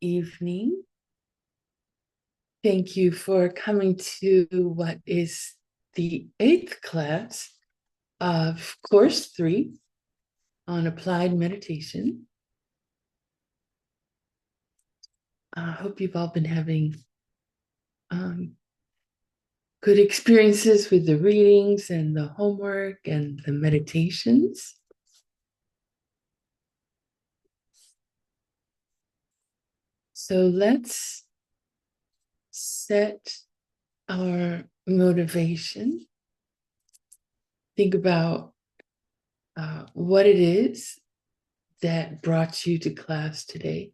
evening. Thank you for coming to what is the 8th class of Course 3 on Applied Meditation. I hope you've all been having good experiences with the readings and the homework and the meditations. So let's set our motivation. Think about what it is that brought you to class today.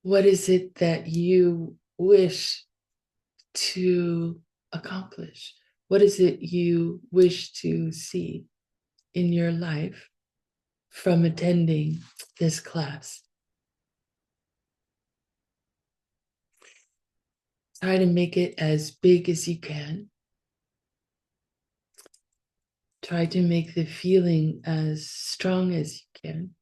What is it that you wish to accomplish? What is it you wish to see in your life from attending this class? Try to make it as big as you can. Try to make the feeling as strong as you can.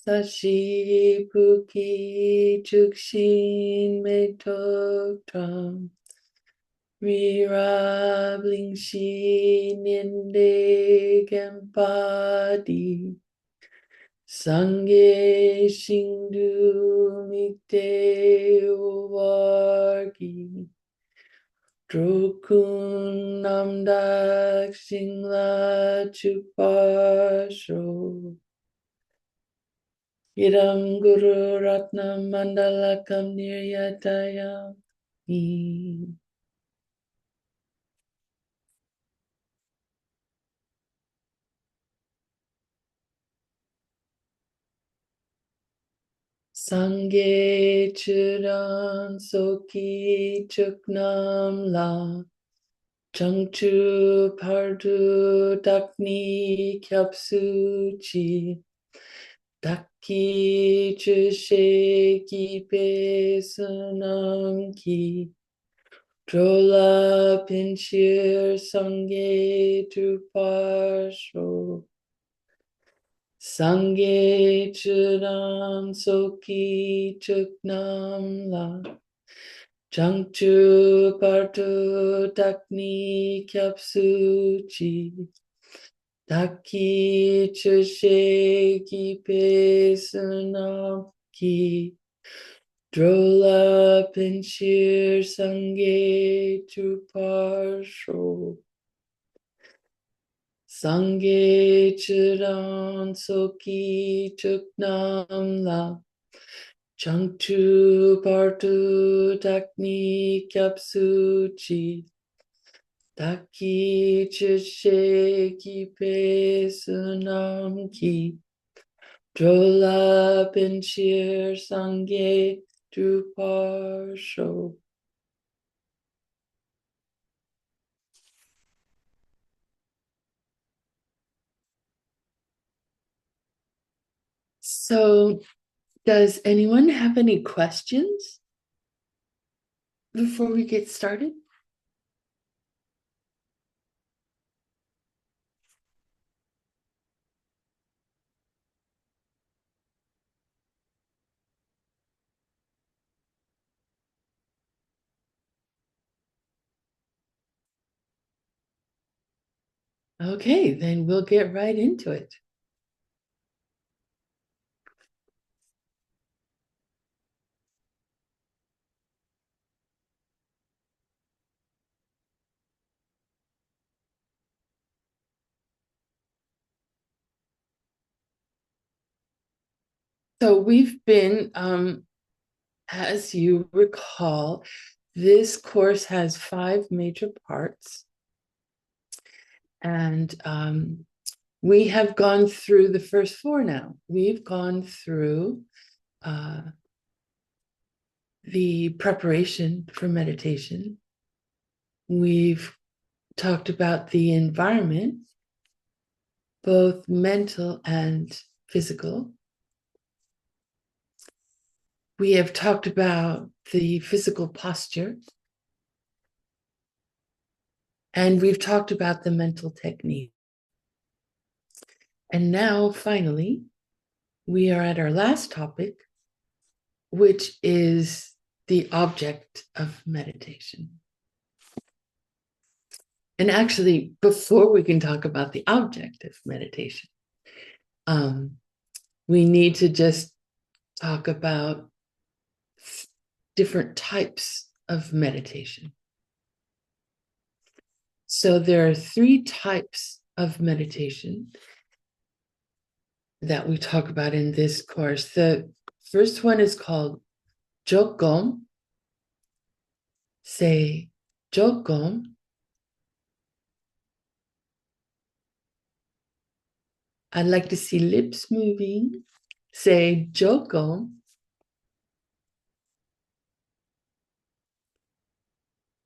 Sashi Puki Chukshin Metok Tram Mirabling Shi Ninde Gempadi Sange Shindu Mikte Uvargi Drokun Namdak Singla Chupasho Idam Guru Ratna Mandalakam Niryatayam. Sange Churan Soki Chuknam La Changchu Pardu Dakni Kyapsu Chi Daki Chushe Ki Pe Sunam Ki Drola Pinchir Sange Truparsho Sange Churan Soki Chuknam La Changchu Partu Dakni Kyapsu Chi Daki Chushe Ki Pe Sunam Ki Drola Pinchir Sange Truparsho Sange Chiran Soki Chuknam La Changchu Partu Dakni Kyapsu Chi Daki Chishe Ki Pe Sunam Ki Drola Pinchir Sange Truparsho. So, does anyone have any questions before we get started? Okay, then we'll get right into it. So we've been, as you recall, this course has 5 major parts. And we have gone through the first 4 now. We've gone through the preparation for meditation. We've talked about the environment both mental and physical. We have talked about the physical posture, and we've talked about the mental technique. And now, finally, we are at our last topic, which is the object of meditation. And actually, before we can talk about the object of meditation, we need to just talk about different types of meditation. So there are 3 types of meditation that we talk about in this course. The first one is called Jogom. Say Jogom. I'd like to see lips moving. Say Jogom.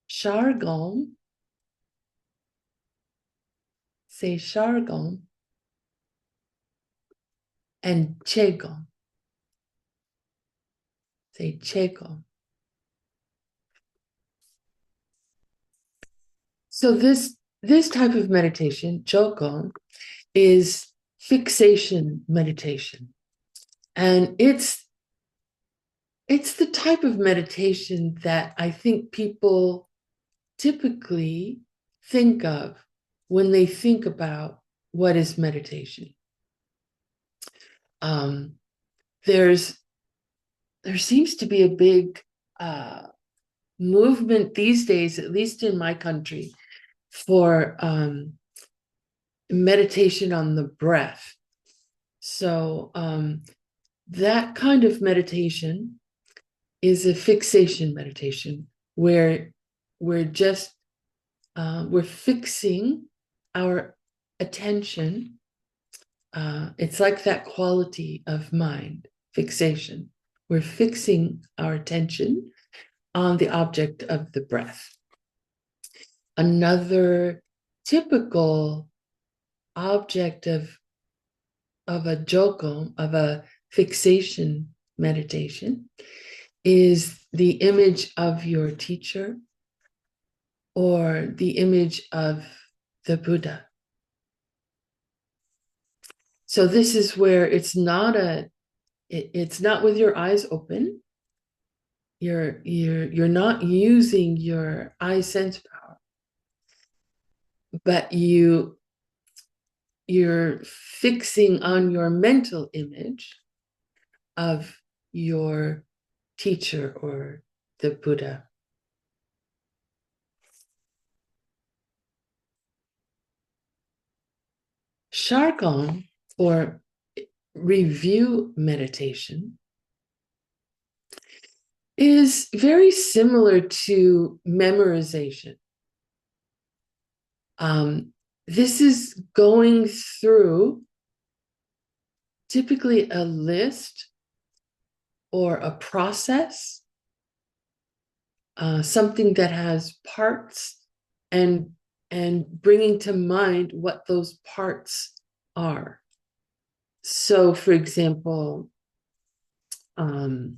Shargom. Say Shargom. And Chegom. Say Chegom. So this type of meditation, Jogom, is fixation meditation. And it's the type of meditation that I think people typically think of when they think about what is meditation. There seems to be a big movement these days, at least in my country, for meditation on the breath. So that kind of meditation is a fixation meditation where we're fixing our attention. It's like that quality of mind, fixation. We're fixing our attention on the object of the breath. Another typical object of a jogom, of a fixation meditation, is the image of your teacher or the image of the Buddha. So this is where it's not with your eyes open. You're not using your eye sense power, but you're fixing on your mental image of your teacher or the Buddha. Shargam, or review meditation, is very similar to memorization. This is going through typically a list or a process, something that has parts, and bringing to mind what those parts are. So, for example, well,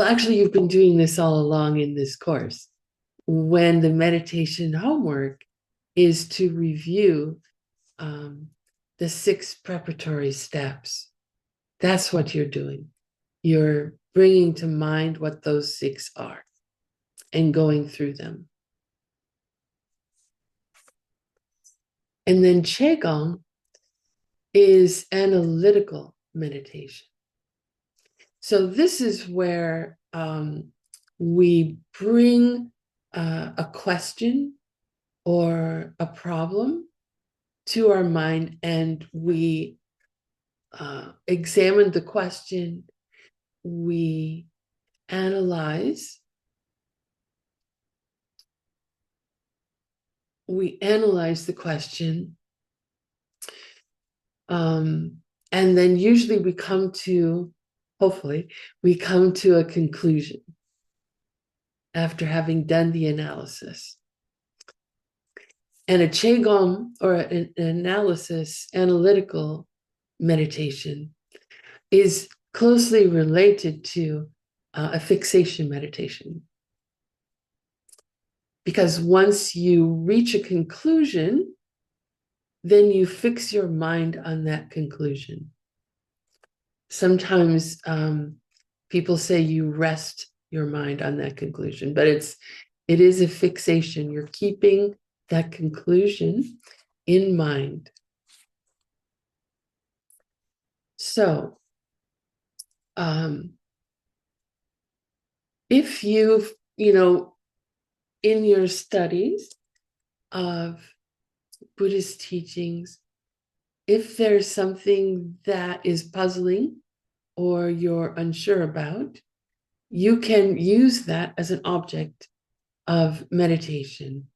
actually, you've been doing this all along in this course. When the meditation homework is to review the 6 preparatory steps. That's what you're doing. You're bringing to mind what those 6 are and going through them. And then Qigong is analytical meditation. So this is where we bring a question or a problem to our mind, and we examine the question, we analyze the question, and then usually hopefully we come to a conclusion after having done the analysis. And a Qigong, or an analysis, analytical meditation, is closely related to a fixation meditation. Because once you reach a conclusion, then you fix your mind on that conclusion. Sometimes people say you rest your mind on that conclusion, but it is a fixation. You're keeping that conclusion in mind. So, if you've, in your studies of Buddhist teachings, if there's something that is puzzling or you're unsure about, you can use that as an object of meditation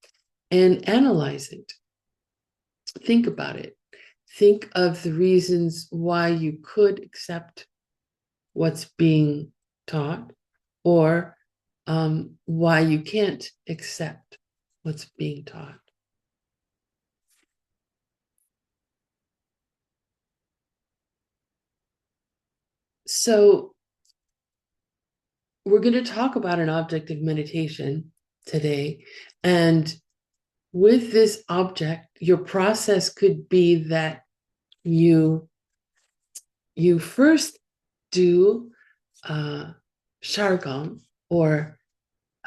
and analyze it. Think about it. Think of the reasons why you could accept what's being taught, or why you can't accept what's being taught. So we're going to talk about an object of meditation today. And with this object, your process could be that you first do Shargam, or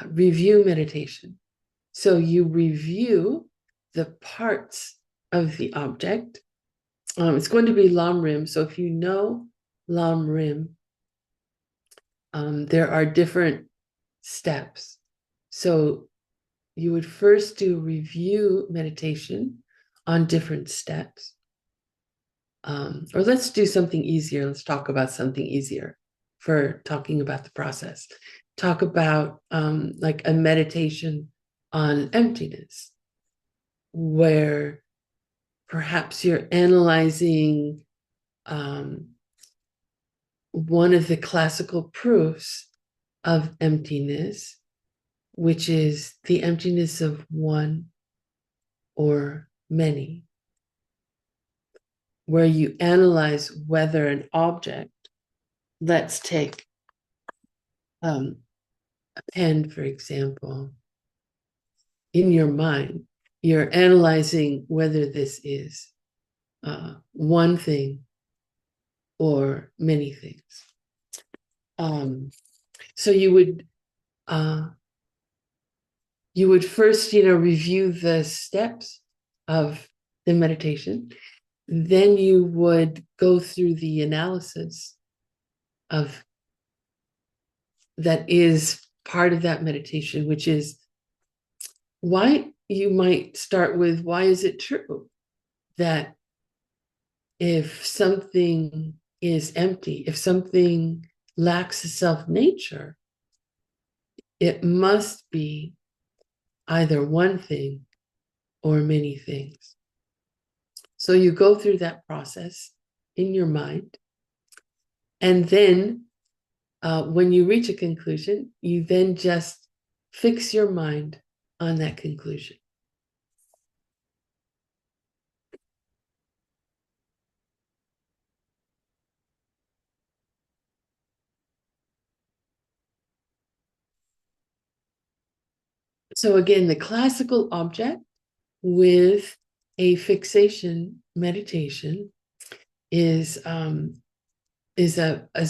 review meditation. So you review the parts of the object. It's going to be Lam Rim. So if you know Lam Rim, there are different steps. So you would first do review meditation on different steps. Or let's do something easier. Let's talk about something easier for talking about the process. Talk about like a meditation on emptiness, where perhaps you're analyzing one of the classical proofs of emptiness, which is the emptiness of one or many, where you analyze whether an object, let's take a pen, for example, in your mind, you're analyzing whether this is one thing or many things. So you would first, review the steps of the meditation. Then you would go through the analysis of that is part of that meditation, which is why you might start with, why is it true that if something is empty, if something lacks a self-nature, it must be either one thing or many things. So you go through that process in your mind. And then when you reach a conclusion, you then just fix your mind on that conclusion. So again, the classical object with a fixation meditation is a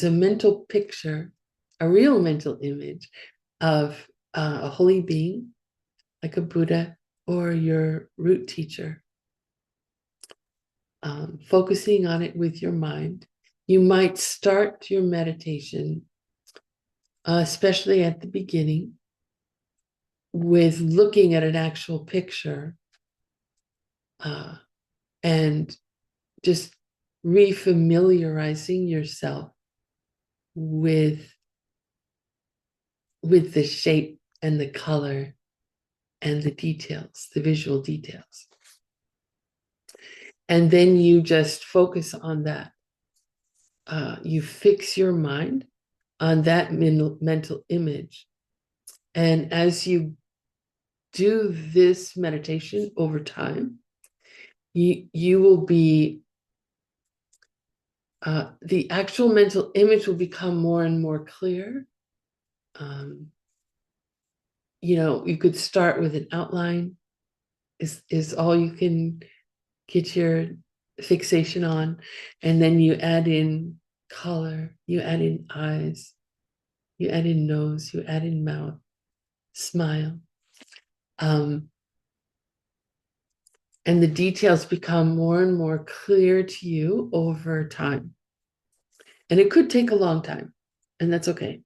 mental picture, a real mental image of a holy being, like a Buddha or your root teacher. Focusing on it with your mind. You might start your meditation, especially at the beginning, with looking at an actual picture and just refamiliarizing yourself with the shape and the color and the details, the visual details. And then you just focus on that. You fix your mind on that mental image. And as you do this meditation over time, you will be, the actual mental image will become more and more clear. You could start with an outline, is all you can get your fixation on, and then you add in color, you add in eyes, you add in nose, you add in mouth, smile. And the details become more and more clear to you over time. And it could take a long time, and that's okay.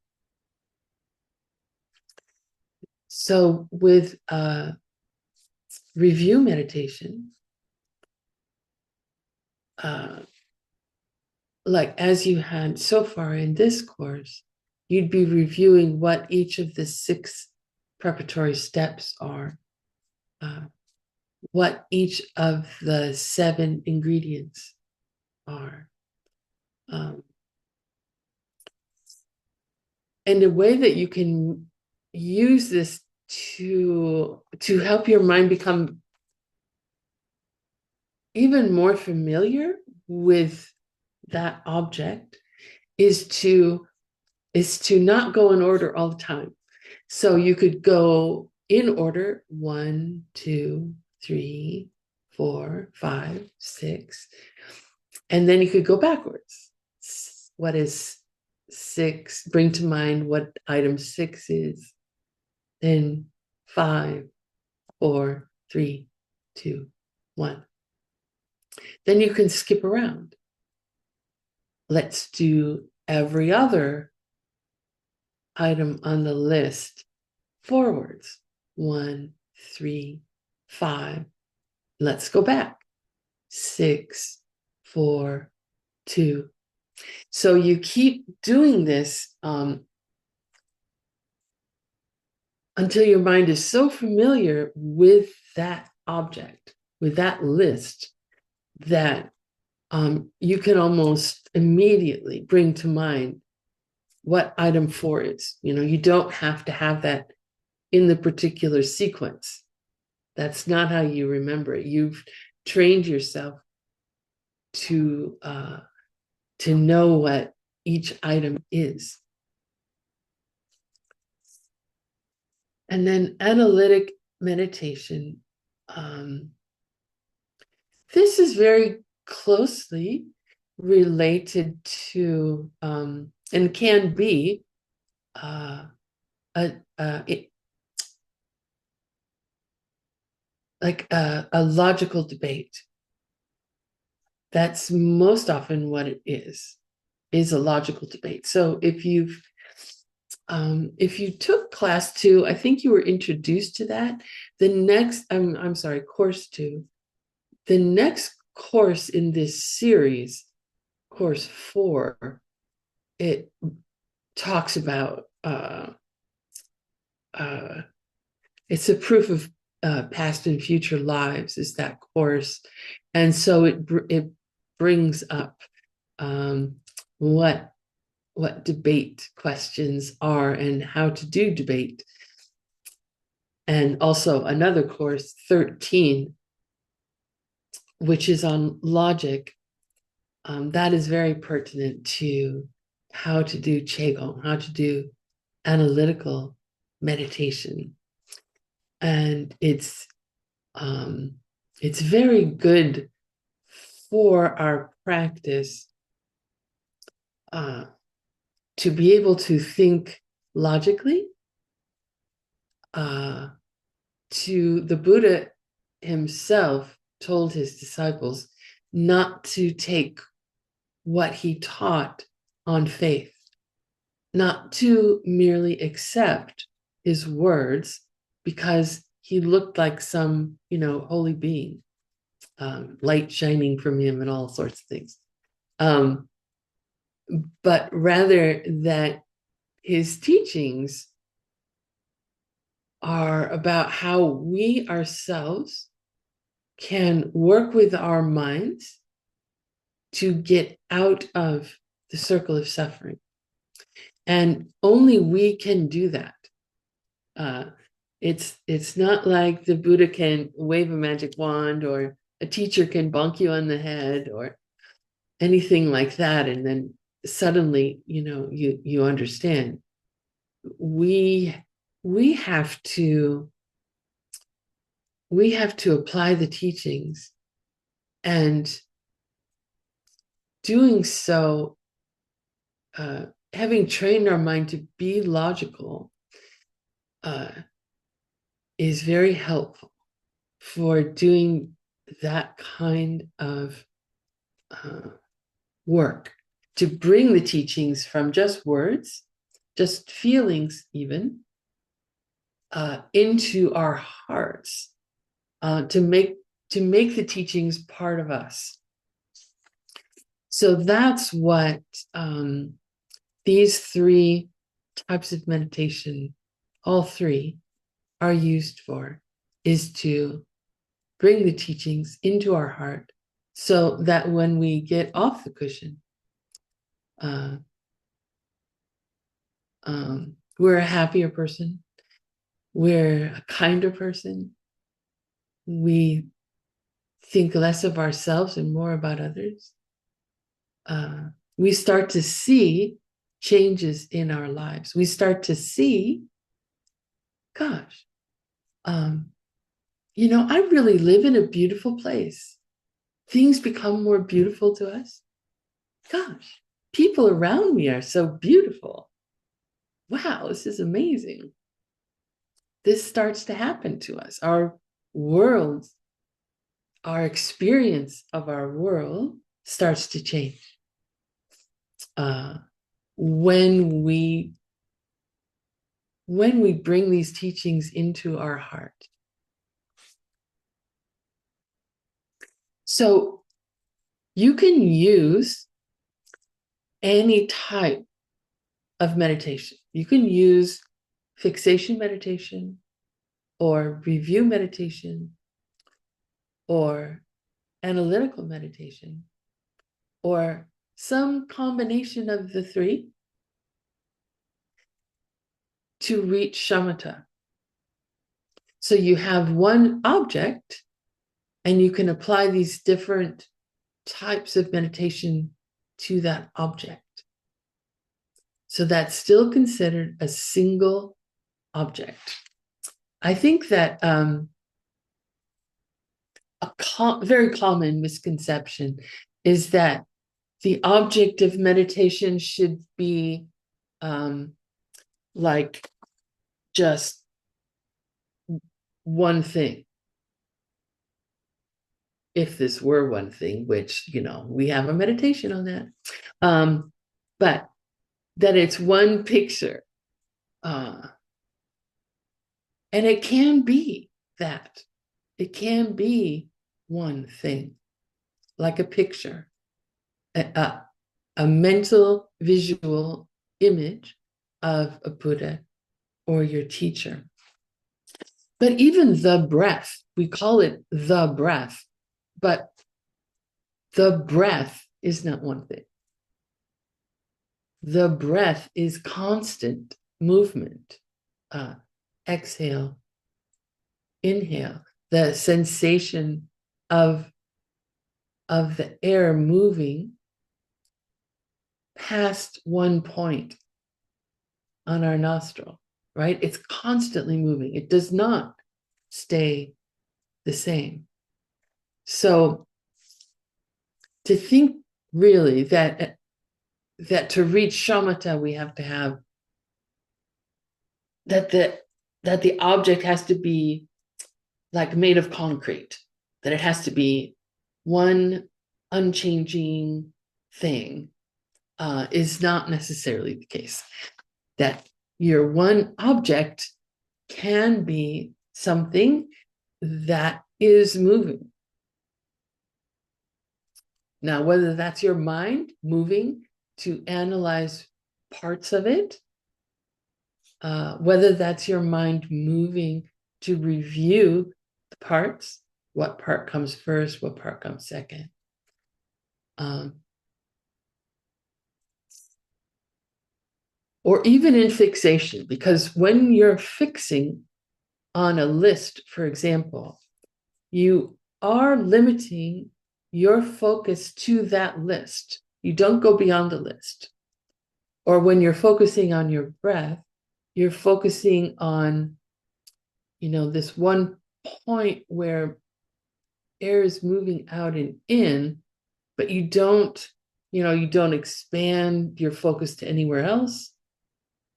So with review meditation, like as you had so far in this course, you'd be reviewing what each of the 6 preparatory steps are, what each of the 7 ingredients are. And a way that you can use this to help your mind become even more familiar with that object is to not go in order all the time. So you could go in order 1, 2, 3, 4, 5, 6, and then you could go backwards. What is 6? Bring to mind what item 6 is. Then 5, 4, 3, 2, 1. Then you can skip around. Let's do every other item on the list forwards. 1, 3, 5. Let's go back. 6, 4, 2. So you keep doing this until your mind is so familiar with that object, with that list, that you can almost immediately bring to mind what item 4 is. You don't have to have that in the particular sequence. That's not how you remember it. You've trained yourself to know what each item is. And then analytic meditation. This is very closely related to, and can be, like a logical debate. That's most often what it is a logical debate. So if you took class 2, I think you were introduced to that. The next, I'm sorry, course 2. The next course in this series, course 4, it talks about it's a proof of past and future lives, is that course. And so it brings up what debate questions are and how to do debate. And also another course, 13, which is on logic, that is very pertinent to how to do Qigong, how to do analytical meditation. And it's very good for our practice to be able to think logically. The Buddha himself told his disciples not to take what he taught on faith, not to merely accept his words because he looked like some, holy being, light shining from him and all sorts of things. But rather that his teachings are about how we ourselves can work with our minds to get out of the circle of suffering. And only we can do that. It's not like the Buddha can wave a magic wand, or a teacher can bonk you on the head, or anything like that, and then suddenly, you understand. We we have to we have to apply the teachings, and doing so, having trained our mind to be logical, uh, is very helpful for doing that kind of work, to bring the teachings from just words, just feelings, even into our hearts, to make the teachings part of us. So that's what these three types of meditation, all three, are used for, is to bring the teachings into our heart, so that when we get off the cushion, we're a happier person, we're a kinder person, we think less of ourselves and more about others. We start to see changes in our lives. We start to see, gosh, I really live in a beautiful place. Things become more beautiful to us. Gosh, people around me are so beautiful. Wow, this is amazing. This starts to happen to us. Our world, our experience of our world starts to change when we bring these teachings into our heart. So you can use any type of meditation. You can use fixation meditation, or review meditation, or analytical meditation, or some combination of the three, to reach shamatha. So you have one object, and you can apply these different types of meditation to that object. So that's still considered a single object. I think that a very common misconception is that the object of meditation should be like just one thing. If this were one thing, which, we have a meditation on that, but that it's one picture. And it can be that. It can be one thing, like a picture, a mental visual image of a Buddha or your teacher. But even the breath, we call it the breath, but the breath is not one thing. The breath is constant movement. Exhale, inhale, the sensation of the air moving past one point on our nostril, right? It's constantly moving. It does not stay the same. So to think really that to reach shamatha, we have to have that the object has to be like made of concrete, that it has to be one unchanging thing, is not necessarily the case. That your one object can be something that is moving. Now, whether that's your mind moving to analyze parts of it, whether that's your mind moving to review the parts, what part comes first, what part comes second. Or even in fixation, because when you're fixing on a list, for example, you are limiting your focus to that list. You don't go beyond the list. Or when you're focusing on your breath, you're focusing on, this one point where air is moving out and in, but you don't expand your focus to anywhere else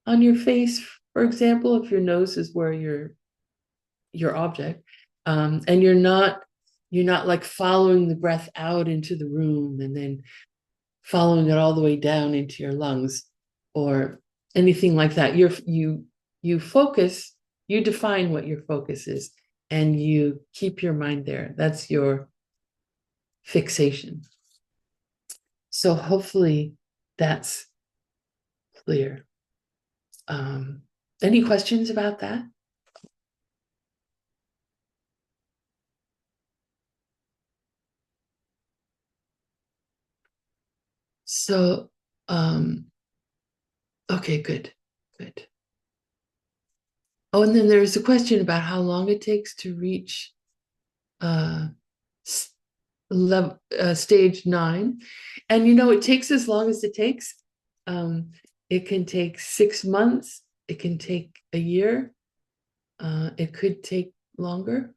on your face, for example, if your nose is where your object, and you're not like following the breath out into the room and then following it all the way down into your lungs or anything like that. You focus, you define what your focus is, and you keep your mind there. That's your fixation. So hopefully that's clear. Any questions about that? So, okay, good. Oh, and then there's a question about how long it takes to reach stage 9. And it takes as long as it takes. It can take 6 months. It can take a year. It could take longer.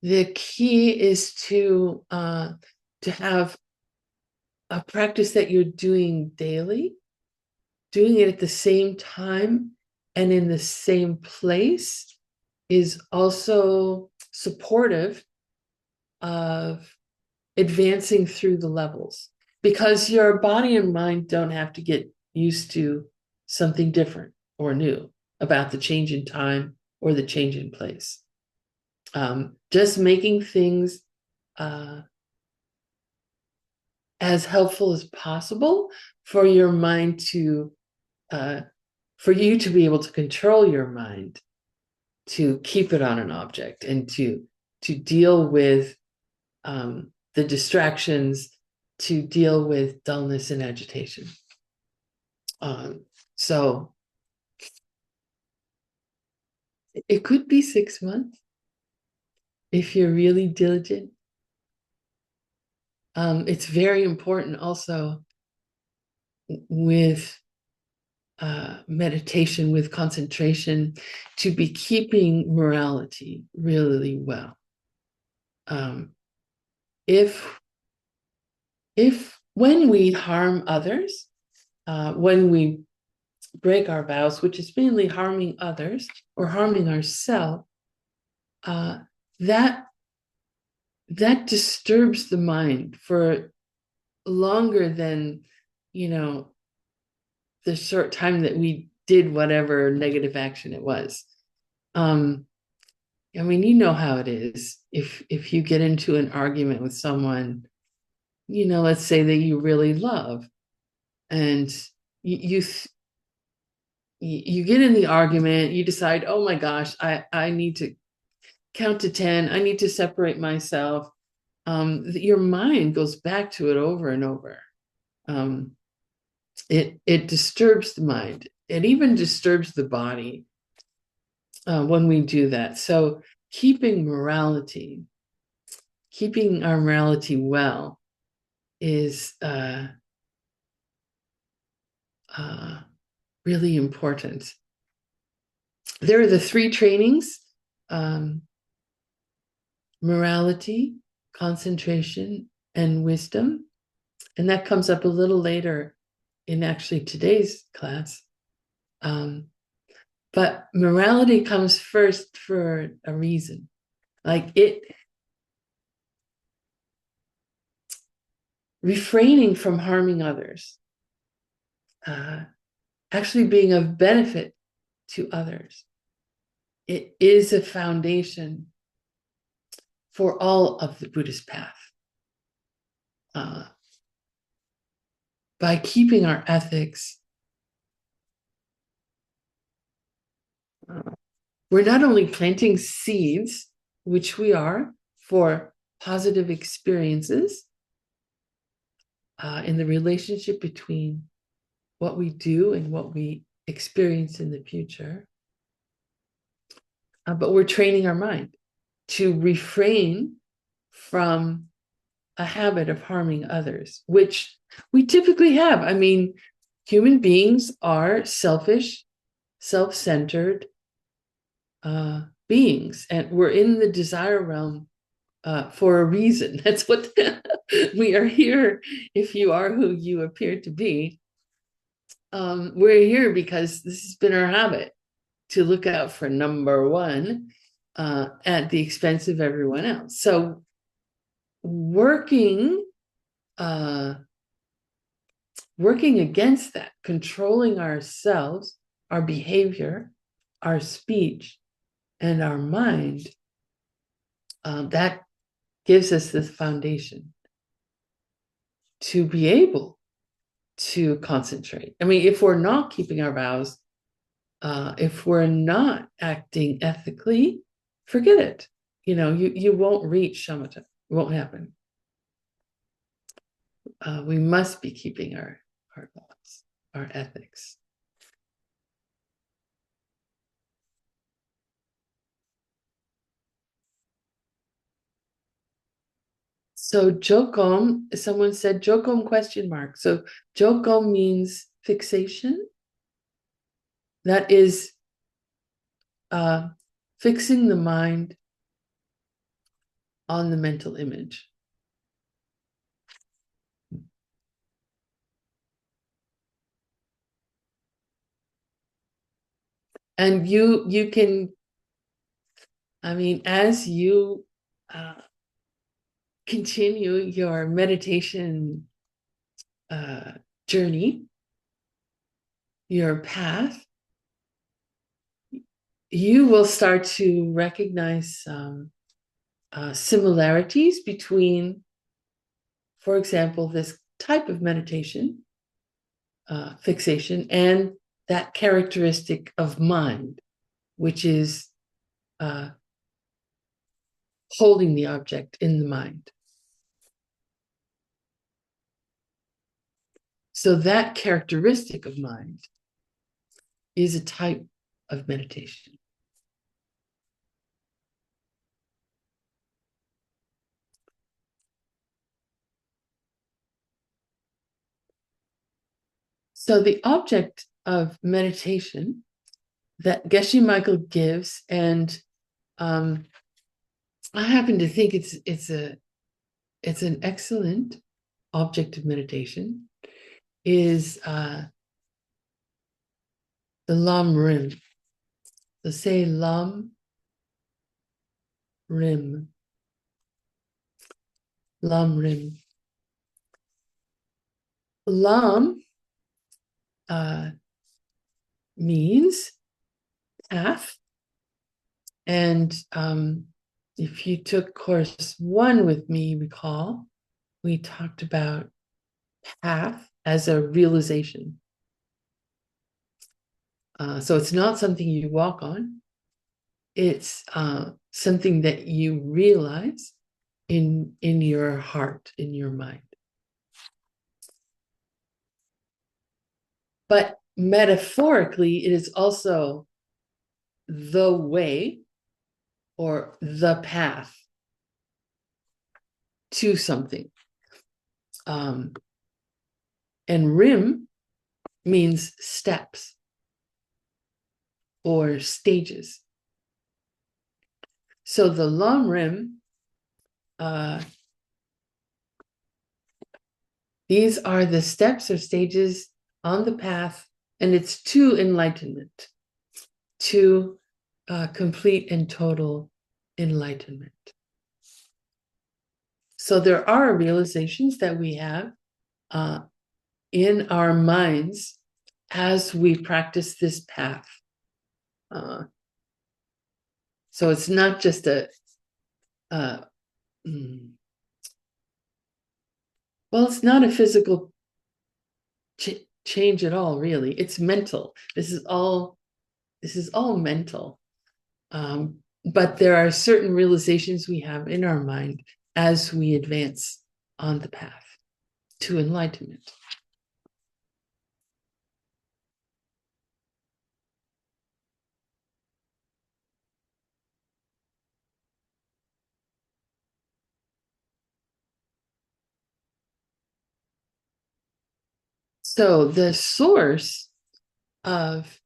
The key is to have a practice that you're doing daily, doing it at the same time and in the same place is also supportive of advancing through the levels, because your body and mind don't have to get used to something different or new about the change in time or the change in place. Just making things as helpful as possible for your mind to, for you to be able to control your mind, to keep it on an object and to deal with the distractions, to deal with dullness and agitation. So it could be 6 months if you're really diligent. It's very important also with meditation, with concentration, to be keeping morality really well. If when we harm others, when we break our vows, which is mainly harming others or harming ourselves, that disturbs the mind for longer than the short time that we did whatever negative action it was. I mean, how it is. If you get into an argument with someone, let's say that you really love, and you get in the argument, you decide, oh my gosh, I need to count to 10. I need to separate myself. Your mind goes back to it over and over. It disturbs the mind. It even disturbs the body when we do that. So keeping our morality well is really important. There are the 3 trainings: morality, concentration, and wisdom. And that comes up a little later in actually today's class. But morality comes first for a reason. Like refraining from harming others, actually being of benefit to others. It is a foundation for all of the Buddhist path. By keeping our ethics, we're not only planting seeds, which we are, for positive experiences, in the relationship between what we do and what we experience in the future. But we're training our mind to refrain from a habit of harming others, which we typically have. I mean, human beings are selfish, self-centered beings, and we're in the desire realm for a reason. That's what we are here. If you are who you appear to be, we're here because this has been our habit to look out for number one at the expense of everyone else. So working against that, controlling ourselves, our behavior, our speech, and our mind, that gives us this foundation to be able to concentrate. I mean, if we're not keeping our vows, if we're not acting ethically, forget it. You won't reach shamatha. It won't happen. We must be keeping our vows, our ethics. So jokom, someone said jokom question mark. So jokom means fixation. That is fixing the mind on the mental image. And you can, I mean, as you continue your meditation journey, your path, you will start to recognize similarities between, for example, this type of meditation, fixation, and that characteristic of mind, which is holding the object in the mind. So that characteristic of mind is a type of meditation. So the object of meditation that Geshe Michael gives, and I happen to think it's an excellent object of meditation, is the Lam Rim. So say Lam Rim. Lam Rim. Lam means path. And if you took course 1 with me, recall, we talked about path as a realization. So it's not something you walk on. It's something that you realize in your heart, in your mind. But metaphorically, it is also the way or the path to something. And rim means steps or stages. So the Lam Rim, these are the steps or stages on the path, and it's to enlightenment, to complete and total enlightenment. So there are realizations that we have in our minds as we practice this path. So it's not just it's not a physical change at all, really. It's mental. This is all mental. But there are certain realizations we have in our mind as we advance on the path. to enlightenment. So the source of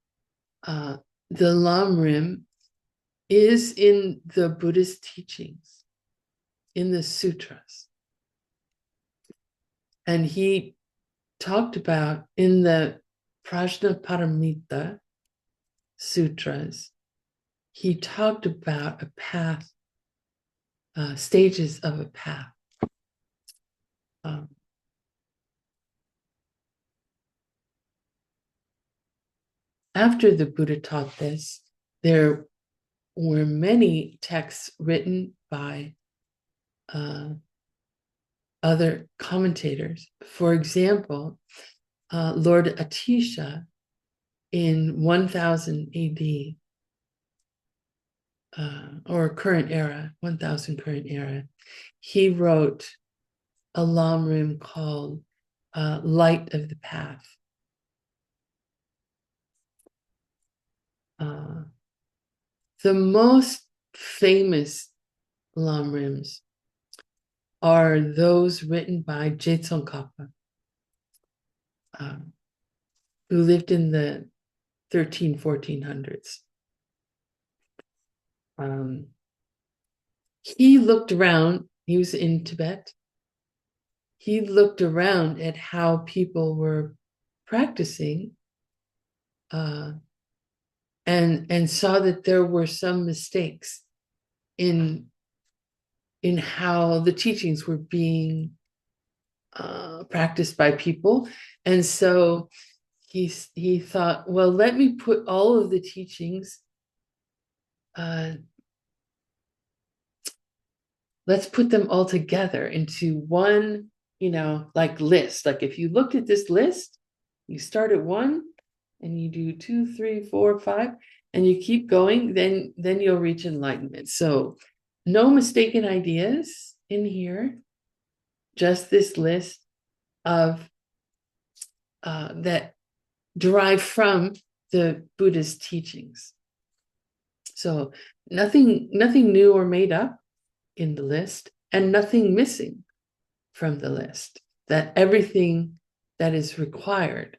the Lamrim is in the Buddhist teachings, in the sutras. And he talked about in the Prajnaparamita sutras, he talked about a path, stages of a path. After the Buddha taught this, there were many texts written by other commentators. For example, Lord Atisha in 1000 AD, or current era, 1000 current era, he wrote a lamrim called Light of the Path. The most famous lamrims are those written by Tsongkhapa, who lived in the 1400s. He looked around, he was in Tibet. He looked around at how people were practicing and saw that there were some mistakes in how the teachings were being practiced by people. And so he thought, well, let me put all of the teachings, let's put them all together into one, like list. Like if you looked at this list, you start at 1 and you do 2, 3, 4, 5, and you keep going, then you'll reach enlightenment. So no mistaken ideas in here, just this list of that derive from the Buddhist teachings. So nothing new or made up in the list, and nothing missing from the list. That everything that is required,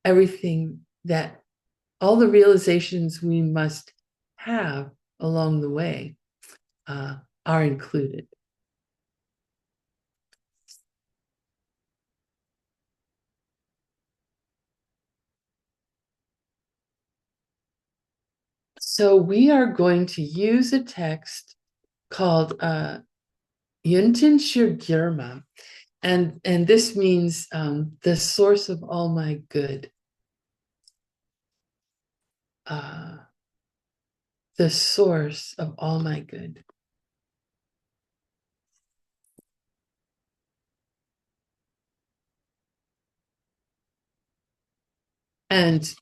everything that, all the realizations we must have along the way are included. So we are going to use a text called Yuntin Shir Girma, and this means the source of all my good. The source of all my good. And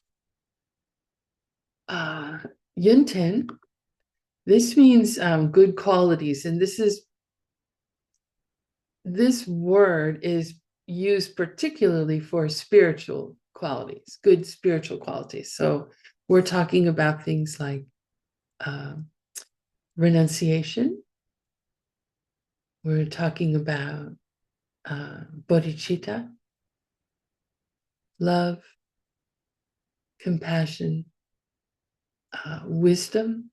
Yunten, this means good qualities, and this word is used particularly for spiritual qualities, good spiritual qualities. So we're talking about things like renunciation. We're talking about bodhicitta, love, compassion, wisdom,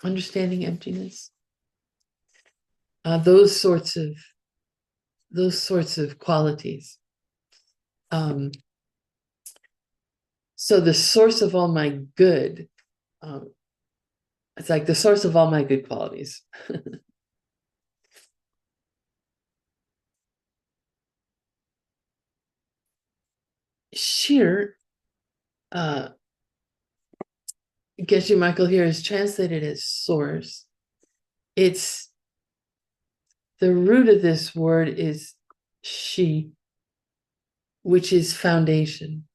understanding emptiness. Those sorts of qualities. So the source of all my good, it's like the source of all my good qualities. Shir, Geshe Michael here is translated as source. It's the root of this word is shi, which is foundation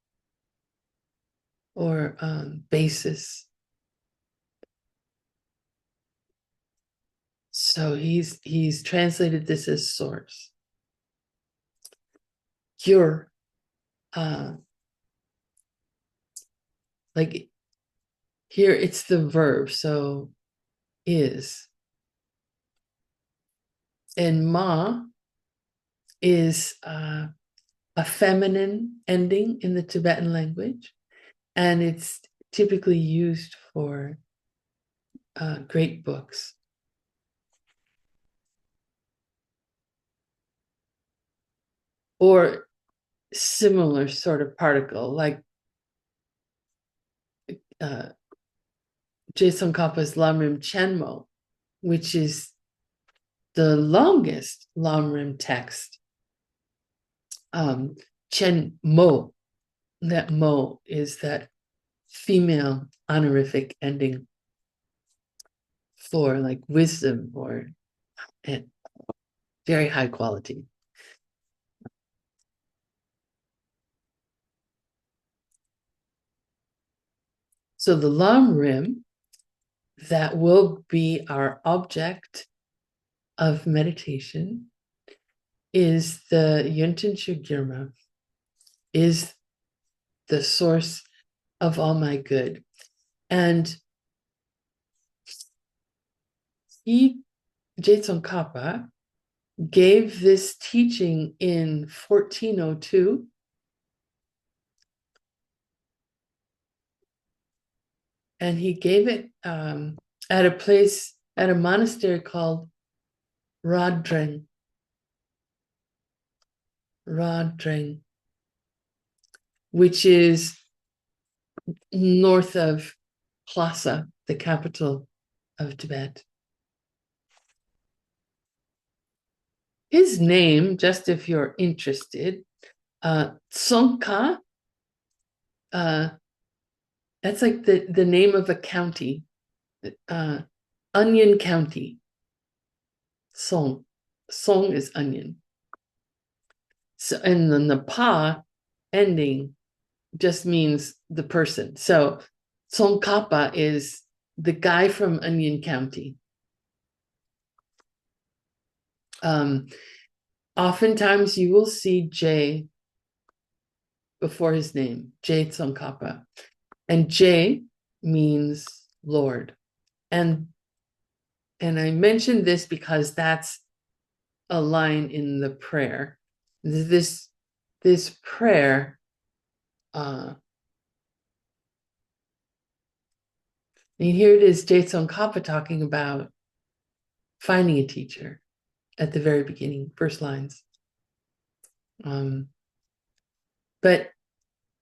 or basis. So he's translated this as source. your like here it's the verb, so is. And ma is a feminine ending in the Tibetan language, and it's typically used for great books. Or similar sort of particle, like Tsongkhapa's Lamrim Chenmo, which is the longest Lamrim text. Chen Mo, that Mo is that female honorific ending for like wisdom or very high quality. So the Lamrim that will be our object of meditation is the Yuntin Shugirma, is the source of all my good. And Tsongkhapa gave this teaching in 1402. And he gave it at a place, at a monastery called Rodring, which is north of Lhasa, the capital of Tibet. His name, just if you're interested, Tsongkha, that's like the name of a county, Onion County. Song is onion. So, and then the pa ending just means the person. So Tsongkhapa is the guy from Onion County. Oftentimes you will see J before his name, J Tsongkhapa. And J means Lord. And I mentioned this because that's a line in the prayer. This prayer, and here it is, J Tsongkhapa talking about finding a teacher at the very beginning, first lines. But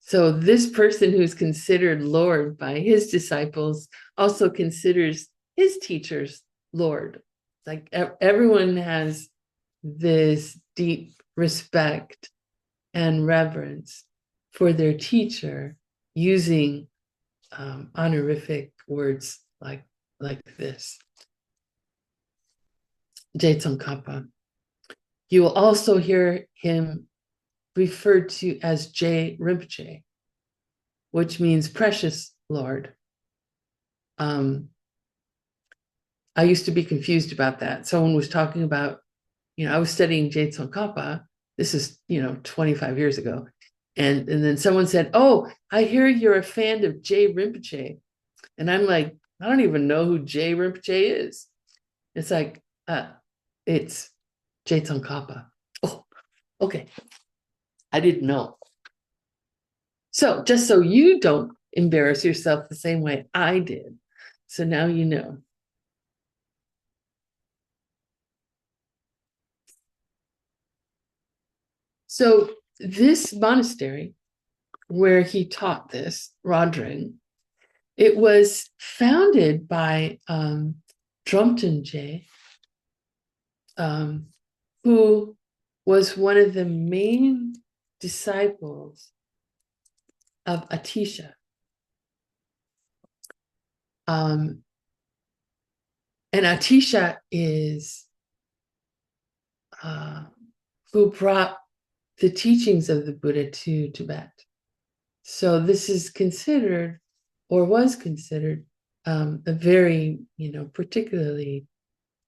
so this person who's considered Lord by his disciples also considers his teachers Lord. Like everyone has this deep respect and reverence for their teacher using honorific words like this. Je Tsongkhapa. You will also hear him referred to as Je Rinpoche, which means precious Lord. I used to be confused about that. Someone was talking about, I was studying Je Tsongkhapa. This is, 25 years ago. And then someone said, "Oh, I hear you're a fan of Je Rinpoche." And I'm like, I don't even know who Je Rinpoche is. It's like, it's Je Tsongkhapa. Oh, okay. I didn't know. So just so you don't embarrass yourself the same way I did. So now you know. So this monastery where he taught this, Rodring, it was founded by Drumten Je, who was one of the main disciples of Atisha. And Atisha is who brought the teachings of the Buddha to Tibet. So this is considered, or was considered, a very, particularly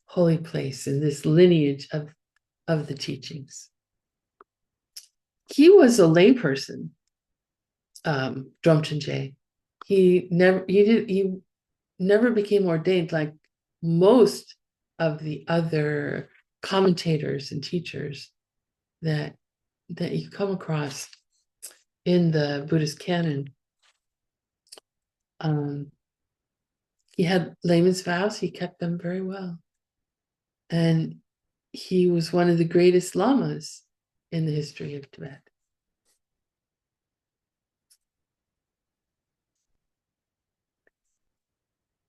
holy place in this lineage of the teachings. he was a layperson, Drumchenjay. He never became ordained like most of the other commentators and teachers that you come across in the Buddhist canon. He had layman's vows, he kept them very well. And he was one of the greatest lamas in the history of Tibet.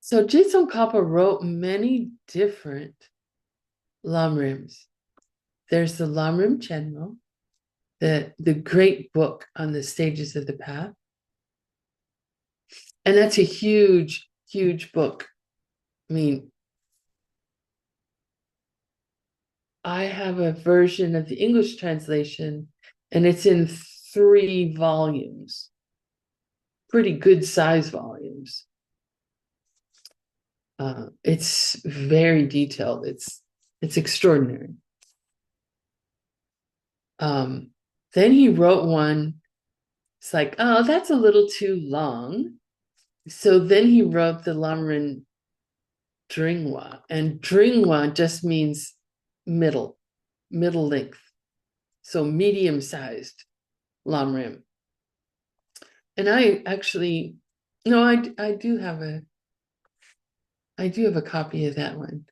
So Tsongkhapa wrote many different lamrims. There's the Lamrim Chenmo, the great book on the stages of the path. And that's a huge, huge book. I mean, I have a version of the English translation, and it's in 3 volumes, pretty good size volumes. It's very detailed. It's extraordinary. Then he wrote one. It's like, oh, that's a little too long. So then he wrote the Lamrim Dringwa, and Dringwa just means middle length, so medium-sized Lamrim. And I actually, no, I do have a copy of that one.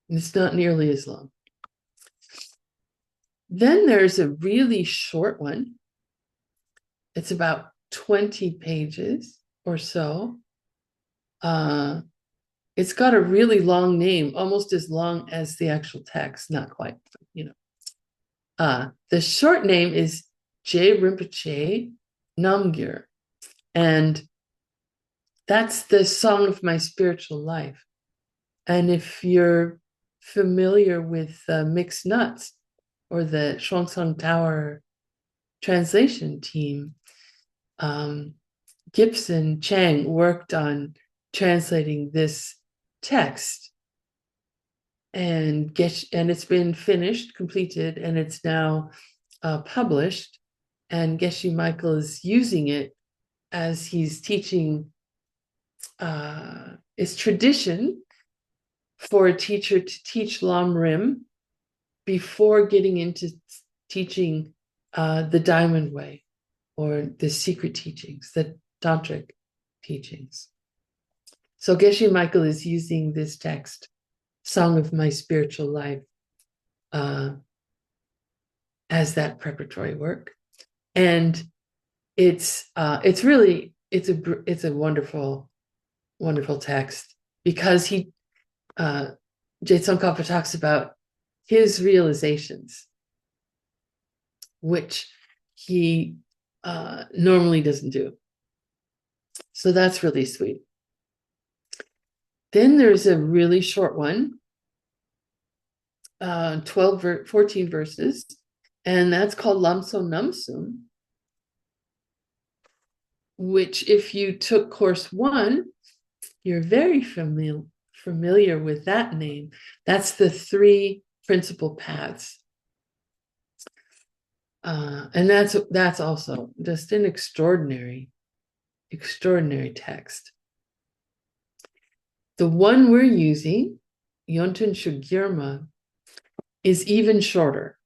And it's not nearly as long. Then there's a really short one. It's about 20 pages or so. It's got a really long name, almost as long as the actual text, not quite, The short name is Je Rinpoche Namgyur, and that's the song of my spiritual life. And if you're familiar with Mixed Nuts or the Shuangsang Tower translation team, Gibson Chang worked on translating this text, and it's been finished, completed, and it's now published. And Geshe Michael is using it as he's teaching. It's tradition for a teacher to teach Lamrim before getting into teaching the Diamond Way or the secret teachings, the tantric teachings. So Geshe Michael is using this text, Song of My Spiritual Life, as that preparatory work. And it's a wonderful, wonderful text, because Je Tsongkhapa talks about his realizations, which he normally doesn't do. So that's really sweet. Then there's a really short one, 14 verses, and that's called Lamso Namsum, which, if you took course 1, you're very familiar with that name. That's the 3 principal paths. And that's also just an extraordinary text. The one we're using, Yonten Shugirma, is even shorter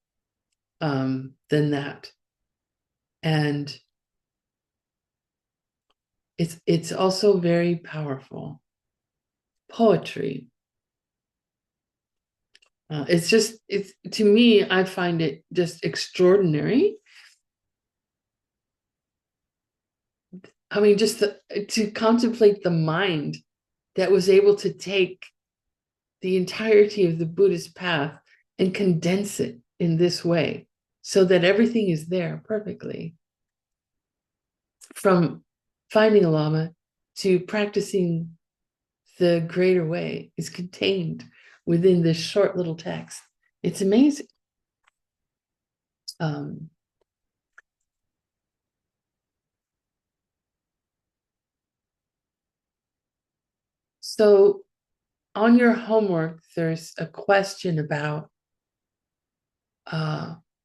than that. And it's also very powerful poetry. To me, I find it just extraordinary. I mean, just to contemplate the mind that was able to take the entirety of the Buddhist path and condense it in this way, so that everything is there perfectly. From finding a Lama to practicing the greater way is contained within this short little text. It's amazing. So on your homework, there's a question about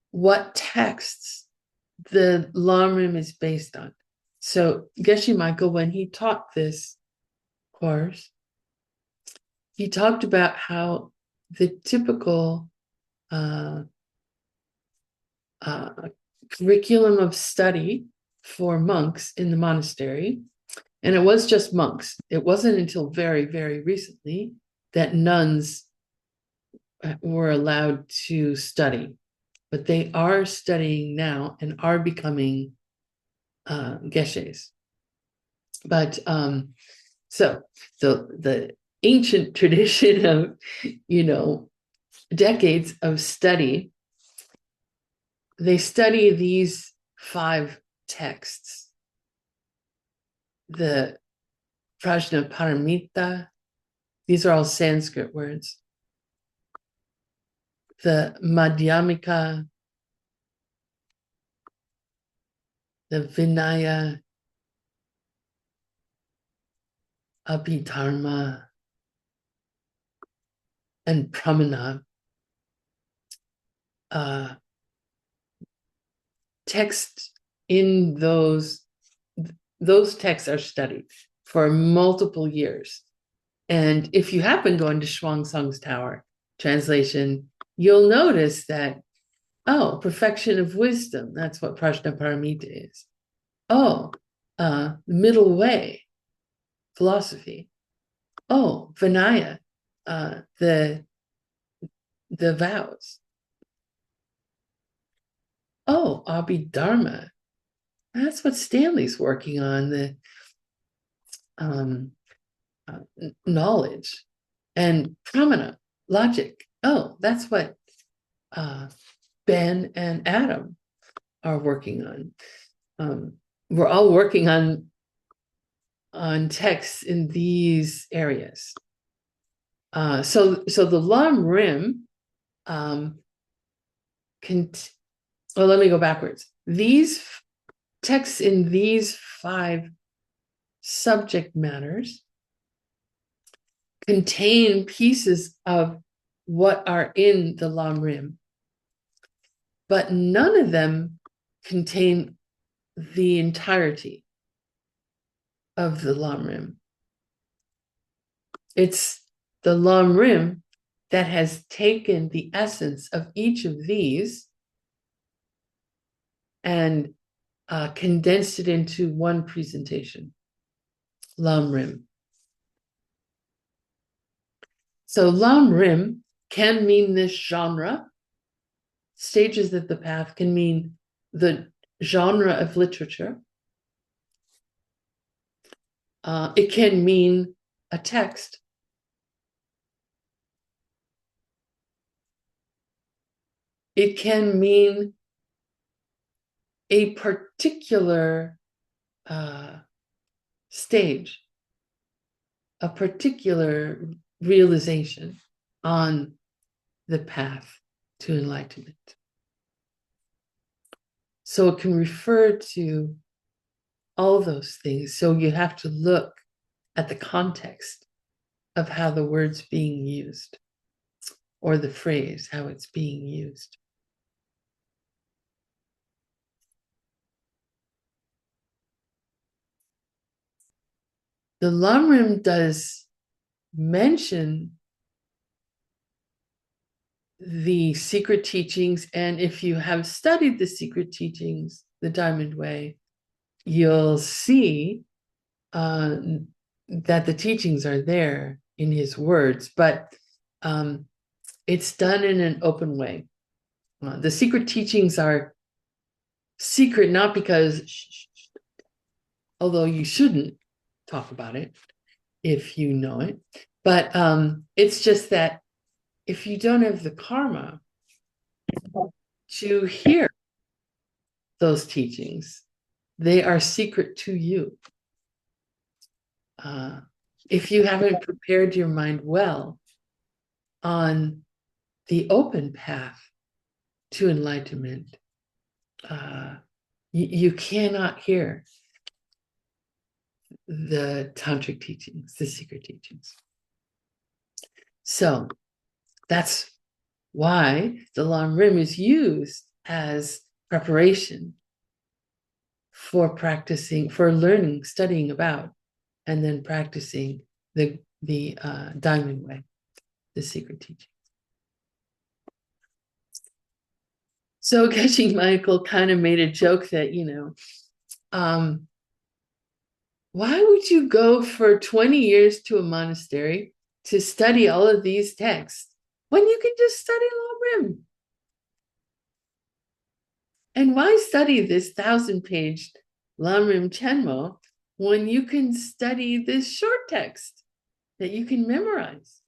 what texts the Lamrim is based on. So Geshe Michael, when he taught this course, he talked about how the typical curriculum of study for monks in the monastery, and it was just monks. It wasn't until very, very recently that nuns were allowed to study, but they are studying now and are becoming geshes. But so the ancient tradition of, decades of study, they study these 5 texts: the Prajnaparamita, these are all Sanskrit words, the Madhyamika, the Vinaya, Abhidharma, and Pramana. Texts in those texts are studied for multiple years. And if you have been going to Xuanzang's Tower translation, you'll notice that, perfection of wisdom, that's what Prajnaparamita is. Middle way, philosophy. Vinaya, the vows. Abhidharma, that's what Stanley's working on, the knowledge. And pramana, logic. That's what Ben and Adam are working on. We're all working on texts in these areas. So the Lam Rim let me go backwards. These texts in these 5 subject matters contain pieces of what are in the Lam Rim, but none of them contain the entirety of the Lam Rim. It's the Lam Rim that has taken the essence of each of these and condensed it into one presentation, Lam Rim. So Lam Rim can mean this genre. Stages of the Path can mean the genre of literature. It can mean a text. It can mean a particular stage, a particular realization on the path to enlightenment. So it can refer to all those things. So you have to look at the context of how the word's being used, or the phrase, how it's being used. The Lamrim does mention the secret teachings, and if you have studied the secret teachings, the Diamond Way, you'll see that the teachings are there in his words, but it's done in an open way. The secret teachings are secret not because, although you shouldn't talk about it if you know it, but it's just that if you don't have the karma to hear those teachings, they are secret to you. If you haven't prepared your mind well on the open path to enlightenment, you cannot hear the tantric teachings, the secret teachings. So that's why the Lam Rim is used as preparation for practicing, for learning, studying about, and then practicing the Diamond Way, the secret teaching. So Geshe Michael kind of made a joke that, why would you go for 20 years to a monastery to study all of these texts when you can just study Lam Rim? And why study this 1,000-page Lam Rim Chenmo when you can study this short text that you can memorize?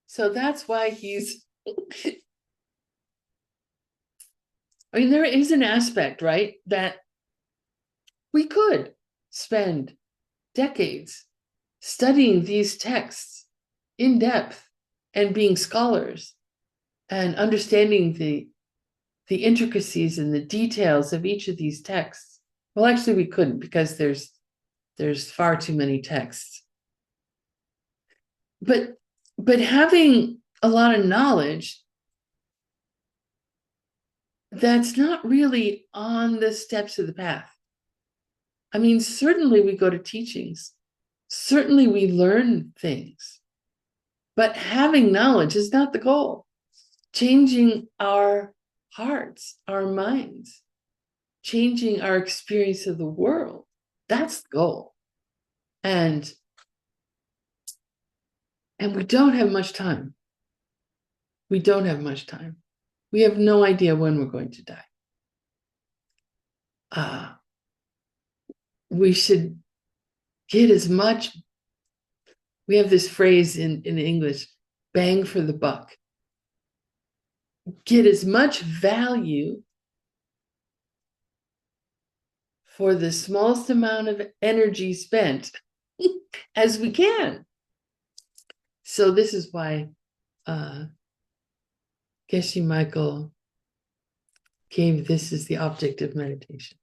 So that's why he's, I mean, there is an aspect, right, that we could spend decades studying these texts in depth and being scholars and understanding the intricacies and the details of each of these texts. Well, actually, we couldn't, because there's far too many texts. But having a lot of knowledge that's not really on the steps of the path. I mean, certainly we go to teachings, certainly we learn things, but having knowledge is not the goal. Changing our hearts, our minds, changing our experience of the world, that's the goal. And we don't have much time. We don't have much time. We have no idea when we're going to die. We should get as much, we have this phrase in English, bang for the buck. Get as much value for the smallest amount of energy spent as we can. So this is why Geshe Michael gave this as the object of meditation.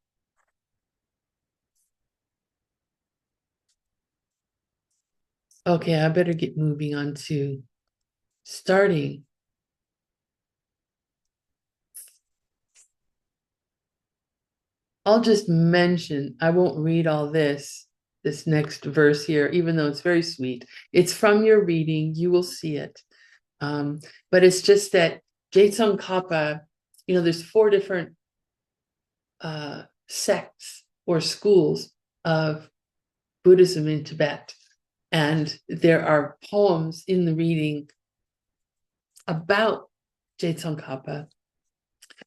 Okay, I better get moving on to starting. I'll just mention, I won't read all this next verse here, even though it's very sweet. It's from your reading, you will see it. But it's just that Tsongkhapa, there's 4 different sects or schools of Buddhism in Tibet. And there are poems in the reading about Tsongkhapa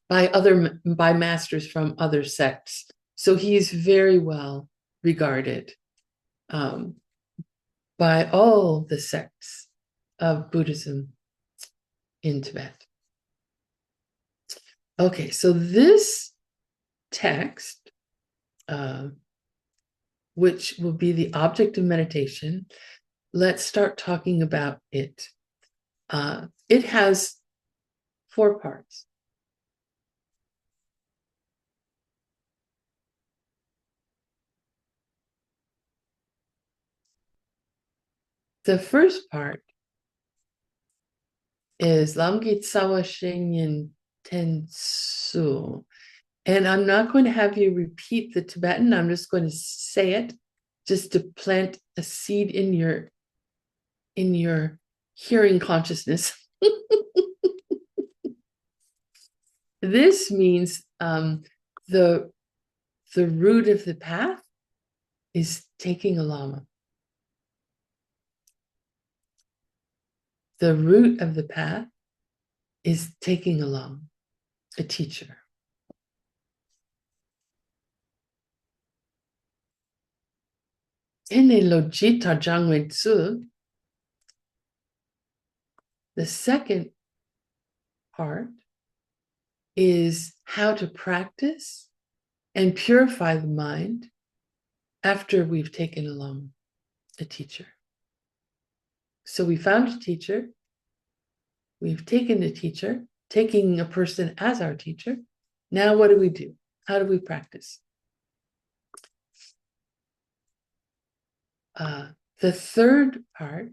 by masters from other sects. So he's very well regarded by all the sects of Buddhism in Tibet. Okay, so this text, which will be the object of meditation, let's start talking about it. It has 4 parts. The first part is Lamgit Sawa Shenyin Tensu. And I'm not going to have you repeat the Tibetan. I'm just going to say it just to plant a seed in your hearing consciousness. This means the root of the path is taking a lama. The root of the path is taking a lama, a teacher. In a lojita jangwe tsu, the second part is how to practice and purify the mind after we've taken along a teacher. So we found a teacher, we've taken a teacher, taking a person as our teacher. Now what do we do? How do we practice? The third part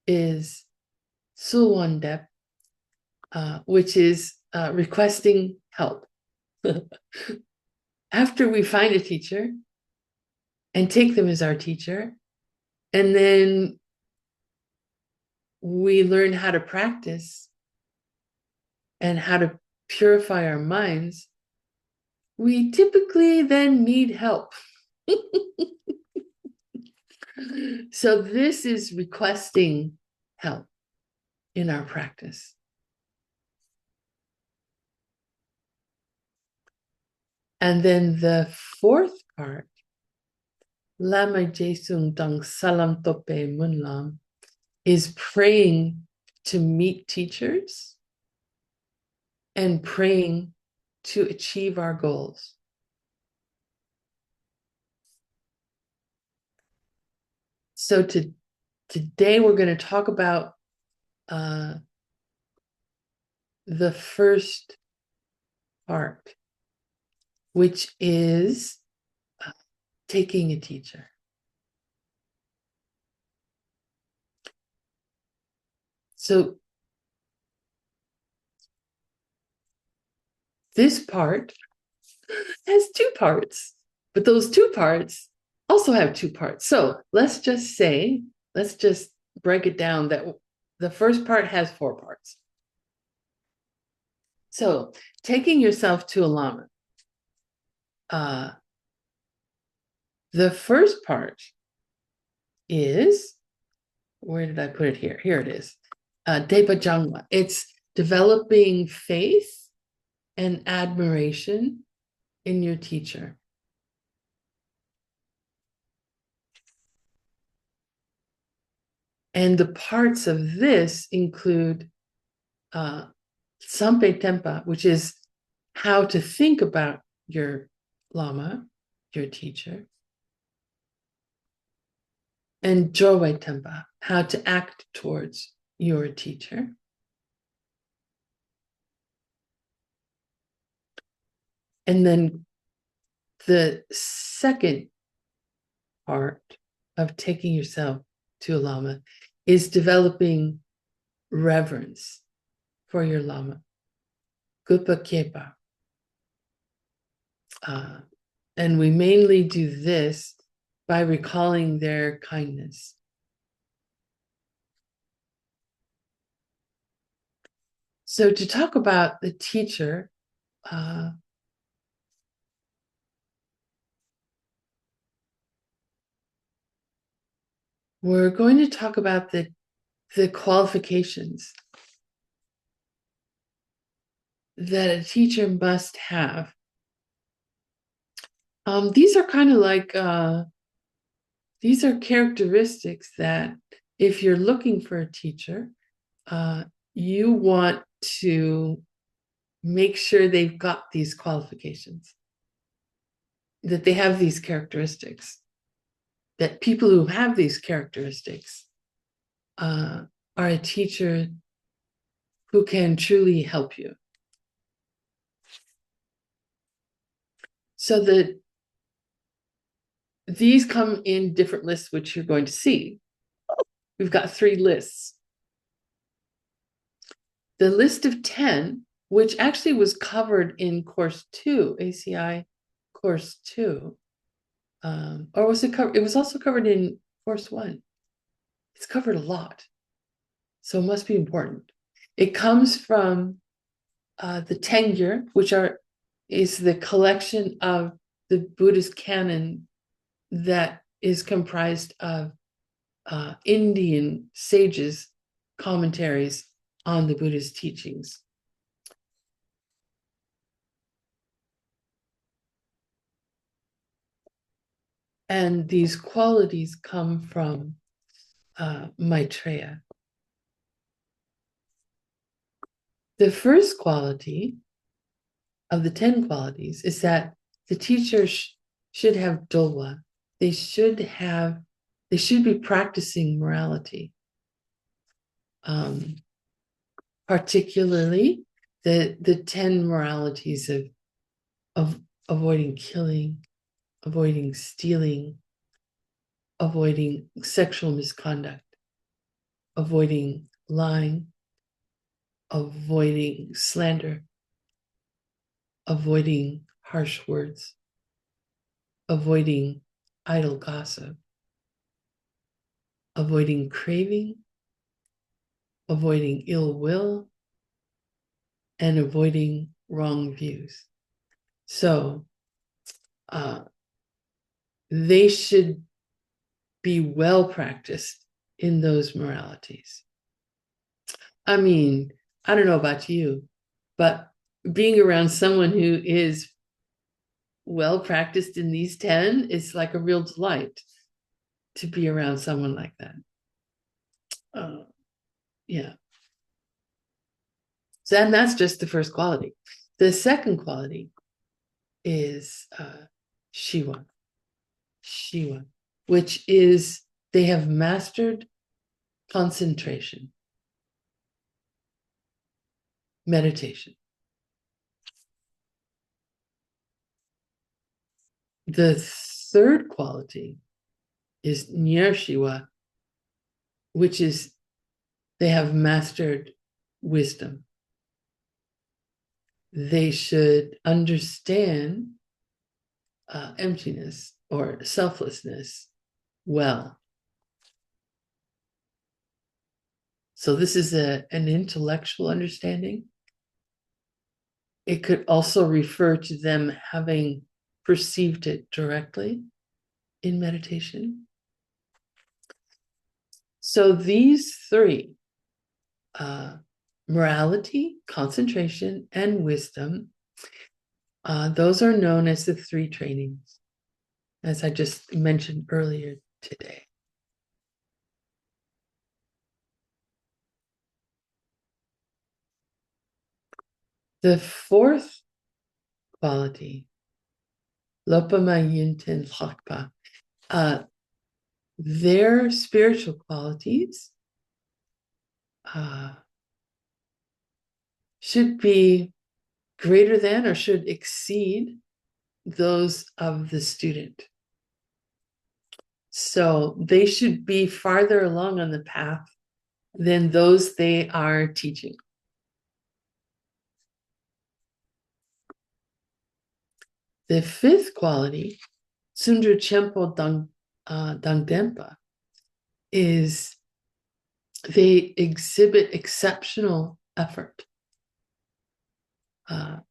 is Sulwandep, which is requesting help. After we find a teacher and take them as our teacher, and then we learn how to practice and how to purify our minds, we typically then need help. So this is requesting help in our practice. And then the fourth part, Lama Jesung Dang Salam Tope Munlam, is praying to meet teachers and praying to achieve our goals. So today we're going to talk about the first part, which is taking a teacher. So this part has two parts, but those two parts also have two parts. So let's just break it down that the first part has four parts. So taking yourself to a Lama. The first part is, where did I put it here? Here it is. Depa Jangwa. It's developing faith and admiration in your teacher. And the parts of this include Sampe Tempa, which is how to think about your Lama, your teacher, and Jorwe Tempa, how to act towards your teacher. And then the second part of taking yourself to a Lama is developing reverence for your Lama, Gupa Kepa. And we mainly do this by recalling their kindness. So to talk about the teacher, we're going to talk about the qualifications that a teacher must have. These are kind of like, these are characteristics that if you're looking for a teacher, you want to make sure they've got these qualifications, that they have these characteristics, that people who have these characteristics are a teacher who can truly help you. So that these come in different lists, which you're going to see. We've got 3 lists. The list of 10, which actually was covered in course 2, ACI course 2, or was it covered? It was also covered in course 1. It's covered a lot, so it must be important. It comes from the Tengyur, which is the collection of the Buddhist canon that is comprised of Indian sages' commentaries on the Buddhist teachings. And these qualities come from Maitreya. The first quality of the 10 qualities is that the teacher should have dolwa. They should be practicing morality. Particularly the 10 moralities of avoiding killing, avoiding stealing, avoiding sexual misconduct, avoiding lying, avoiding slander, avoiding harsh words, avoiding idle gossip, avoiding craving, avoiding ill will, and avoiding wrong views. So they should be well practiced in those moralities. I mean, I don't know about you, but being around someone who is well practiced in these 10 is like a real delight to be around someone like that. Yeah. So, and that's just the first quality. The second quality is Shiva, which is they have mastered concentration, meditation. The third quality is Shiva, which is they have mastered wisdom. They should understand emptiness or selflessness well. So this is an intellectual understanding. It could also refer to them having perceived it directly in meditation. So these three, morality, concentration, and wisdom, those are known as the three trainings, as I just mentioned earlier today. The fourth quality, Lopama Yinten Lakpa, their spiritual qualities should be greater than or should exceed those of the student. So they should be farther along on the path than those they are teaching. The fifth quality, Sundra Chempo Dangdempa, is they exhibit exceptional effort.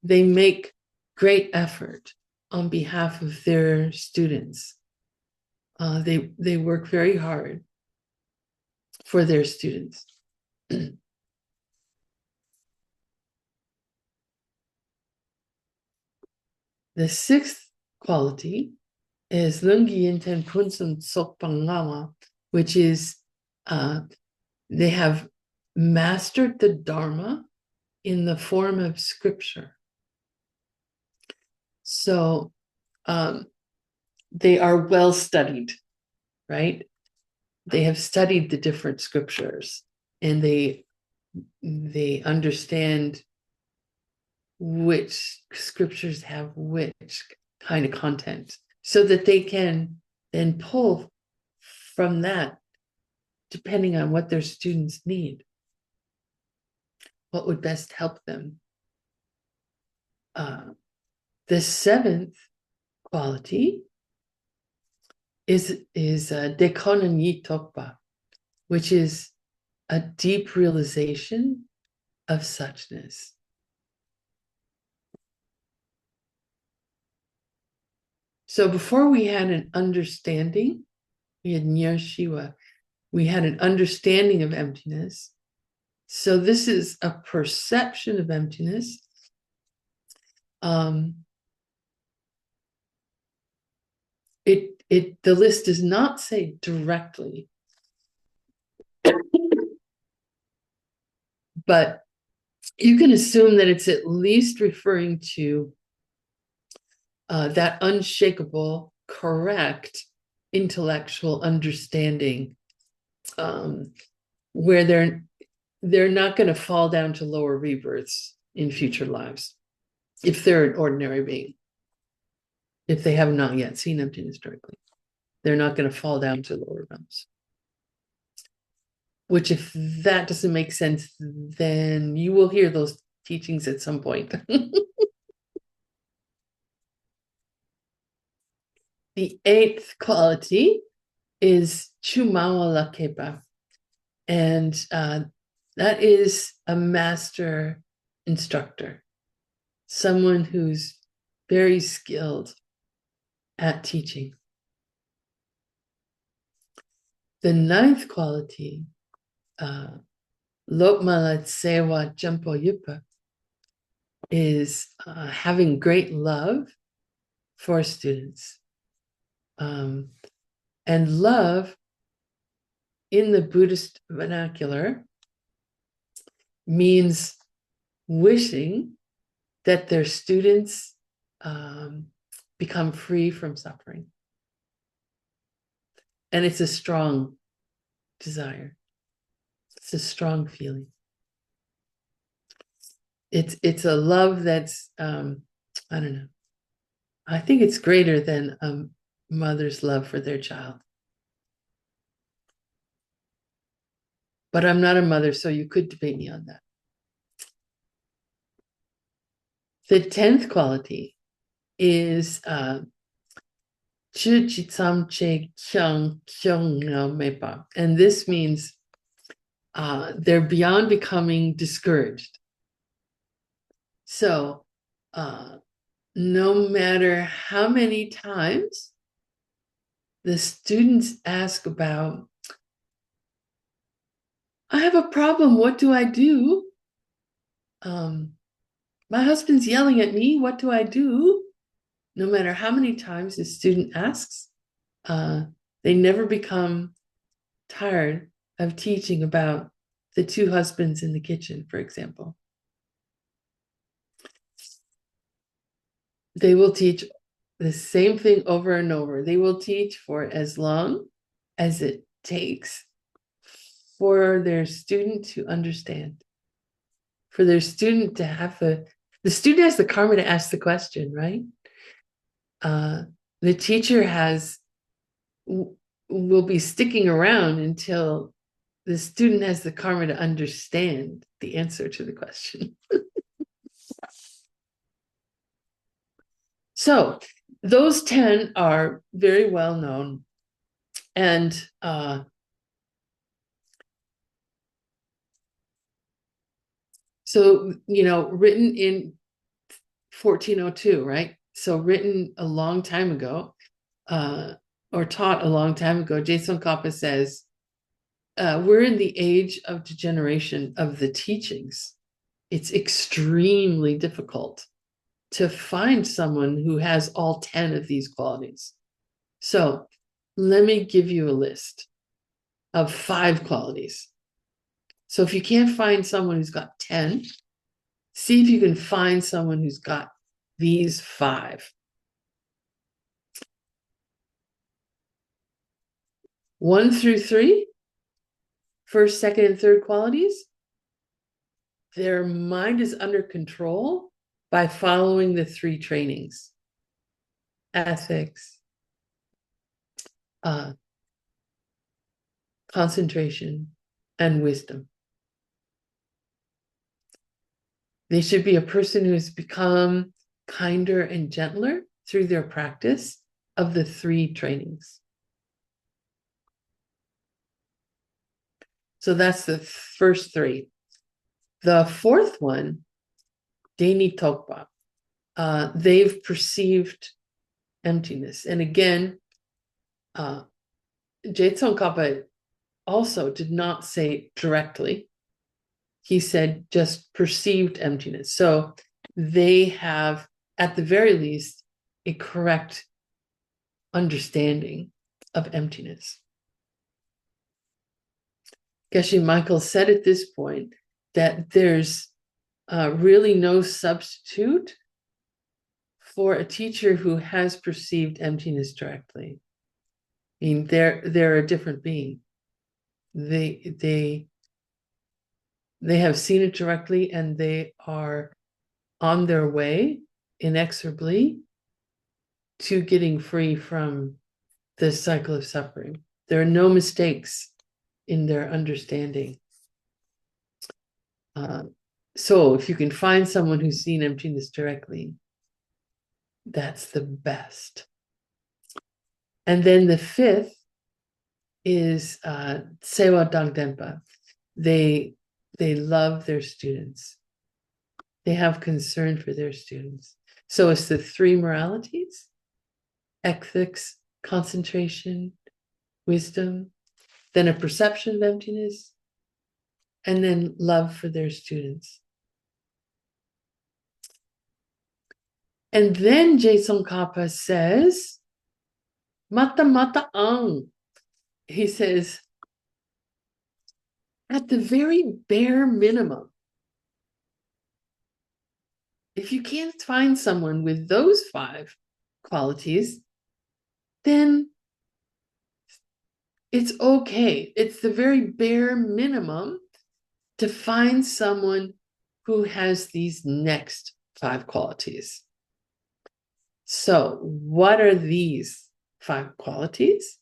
They make great effort on behalf of their students. They work very hard for their students. The sixth quality is Lungi Inten Punsum Sokpanglama, which is they have mastered the Dharma in the form of scripture. So they are well studied, right? They have studied the different scriptures and they understand which scriptures have which kind of content so that they can then pull from that depending on what their students need, what would best help them. The seventh quality is Dekonan Tokpa, which is a deep realization of suchness. So before we had an understanding, we had Nya Shiva, we had an understanding of emptiness. So this is a perception of emptiness. The list does not say directly, but you can assume that it's at least referring to that unshakable, correct intellectual understanding, where they're not going to fall down to lower rebirths in future lives if they're an ordinary being. If they have not yet seen emptiness directly, they're not going to fall down to lower realms. Which, if that doesn't make sense, then you will hear those teachings at some point. The eighth quality is Chumawa Lakeba. And that is a master instructor, someone who's very skilled at teaching. The ninth quality, Lokmalat Sewa Jampo Yupa, is having great love for students. And love in the Buddhist vernacular means wishing that their students become free from suffering. And it's a strong desire. It's a strong feeling. It's a love that's, I don't know. I think it's greater than a mother's love for their child. But I'm not a mother, so you could debate me on that. The 10th quality is and this means they're beyond becoming discouraged. So no matter how many times the students ask about, I have a problem, what do I do? My husband's yelling at me, what do I do? No matter how many times the student asks, they never become tired of teaching about the two husbands in the kitchen, for example. They will teach the same thing over and over. They will teach for as long as it takes for their student to understand, for their student to have the student has the karma to ask the question, right? The teacher will be sticking around until the student has the karma to understand the answer to the question. So those 10 are very well known. And so, written in 1402, right? So written a long time ago, or taught a long time ago, Geshe Kappa says, we're in the age of degeneration of the teachings. It's extremely difficult to find someone who has all 10 of these qualities. So let me give you a list of 5 qualities. So if you can't find someone who's got 10, see if you can find someone who's got these 5. 1 through 3, first, second, and third qualities, their mind is under control by following the 3 trainings: ethics, concentration, and wisdom. They should be a person who has become kinder and gentler through their practice of the 3 trainings. So that's the first 3. The fourth one, Deni Tokpa, they've perceived emptiness. And again, Geshe Kappa also did not say directly. He said just perceived emptiness. So they have, at the very least, a correct understanding of emptiness. Geshe Michael said at this point that there's really no substitute for a teacher who has perceived emptiness directly. I mean, they're a different being. They have seen it directly, and they are on their way inexorably to getting free from the cycle of suffering. There are no mistakes in their understanding. So if you can find someone who's seen emptiness directly, that's the best. And then the fifth is Sewa Dangdenpa. They love their students. They have concern for their students. So it's the three moralities: ethics, concentration, wisdom, then a perception of emptiness, and then love for their students. And then Jason Kappa says, Mata Mata Ang. He says, at the very bare minimum, if you can't find someone with those five qualities, then it's okay. It's the very bare minimum to find someone who has these next five qualities. So, what are these five qualities?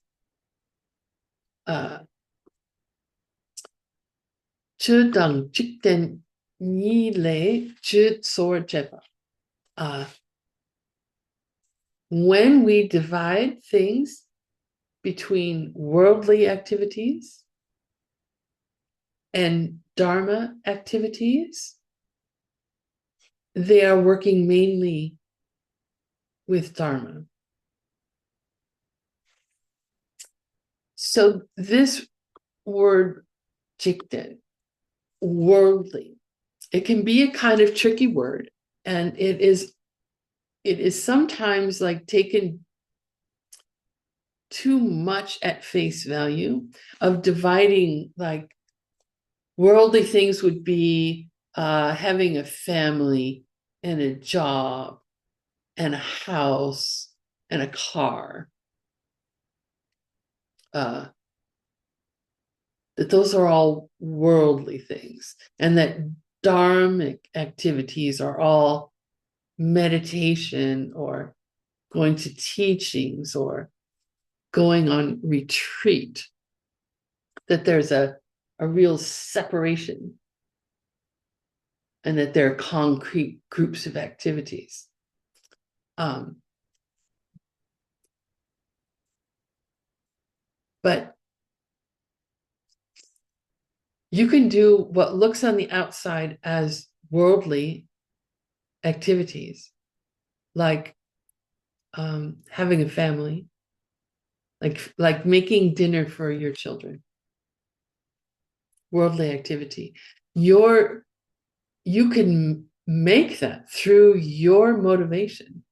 Chudang chikten ni le chud sor jeba. When we divide things between worldly activities and Dharma activities, they are working mainly with Dharma. So this word jikten, worldly, it can be a kind of tricky word, and it is sometimes like taken too much at face value, of dividing, like worldly things would be having a family and a job and a house and a car. That those are all worldly things, and that dharmic activities are all meditation or going to teachings or going on retreat, that there's a real separation, and that there are concrete groups of activities. But you can do what looks on the outside as worldly activities, like having a family, like making dinner for your children. Worldly activity. You can make that through your motivation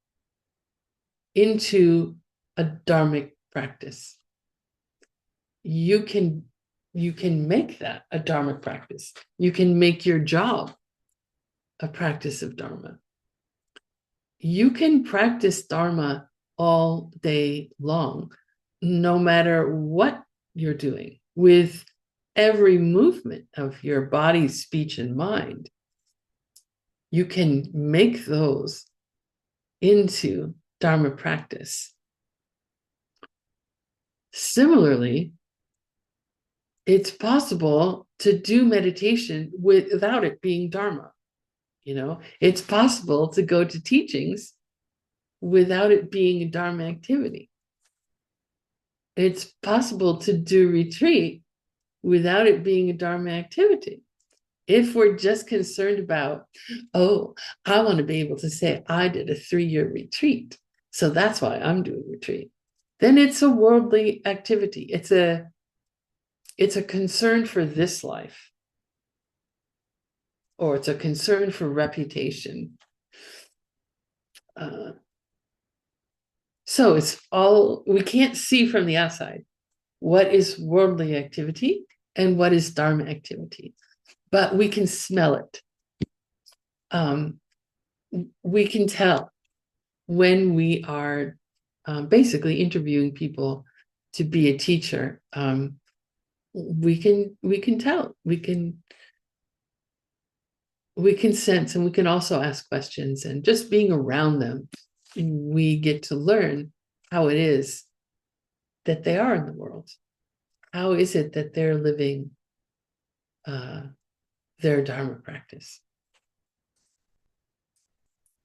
into a dharmic practice. You can make that a dharmic practice. You can make your job a practice of dharma. You can practice dharma all day long, no matter what you're doing, with every movement of your body, speech, and mind. You can make those into dharma practice. Similarly, it's possible to do meditation without it being dharma. It's possible to go to teachings without it being a dharma activity. It's possible to do retreat without it being a dharma activity. If we're just concerned about, oh, I want to be able to say I did a 3-year retreat, so that's why I'm doing retreat, then it's a worldly activity. It's a concern for this life, or it's a concern for reputation. So it's all, we can't see from the outside what is worldly activity and what is dharma activity, but we can smell it. We can tell when we are basically interviewing people to be a teacher. We can tell. We can sense, and we can also ask questions, and just being around them, we get to learn how it is that they are in the world. How is it that they're living their dharma practice?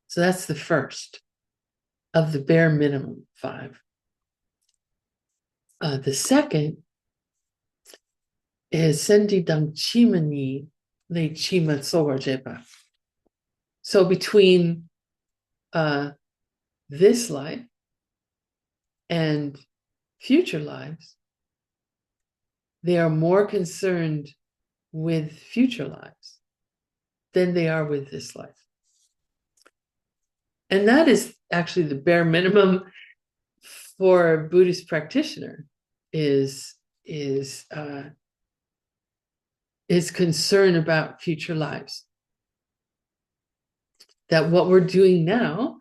So that's the first of the bare minimum 5. The second is Sendi Dang Chima Ni Le Chima Sower Jeba. So between this life and future lives, they are more concerned with future lives than they are with this life. And that is actually the bare minimum for a Buddhist practitioner is concern about future lives. That what we're doing now,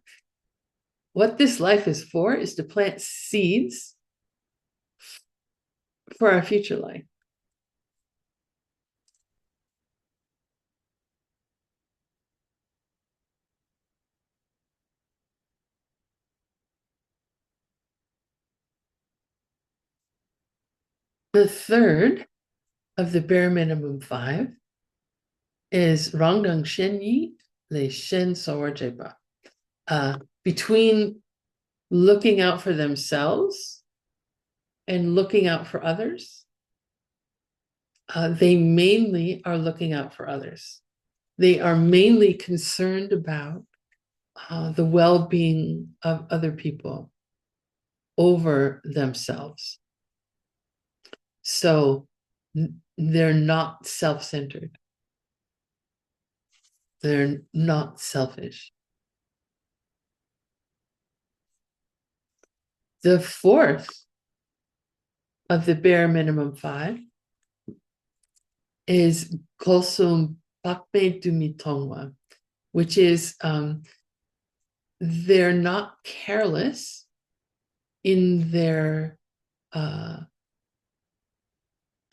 what this life is for, is to plant seeds for our future life. The third of the bare minimum 5 is Rangdang Shenyi Le Shen Sower Jeba. Between looking out for themselves and looking out for others, they mainly are looking out for others. They are mainly concerned about the well-being of other people over themselves. So they're not self-centered. They're not selfish. The fourth of the bare minimum 5 is Kosum Pakme Dumitongwa, which is they're not careless in their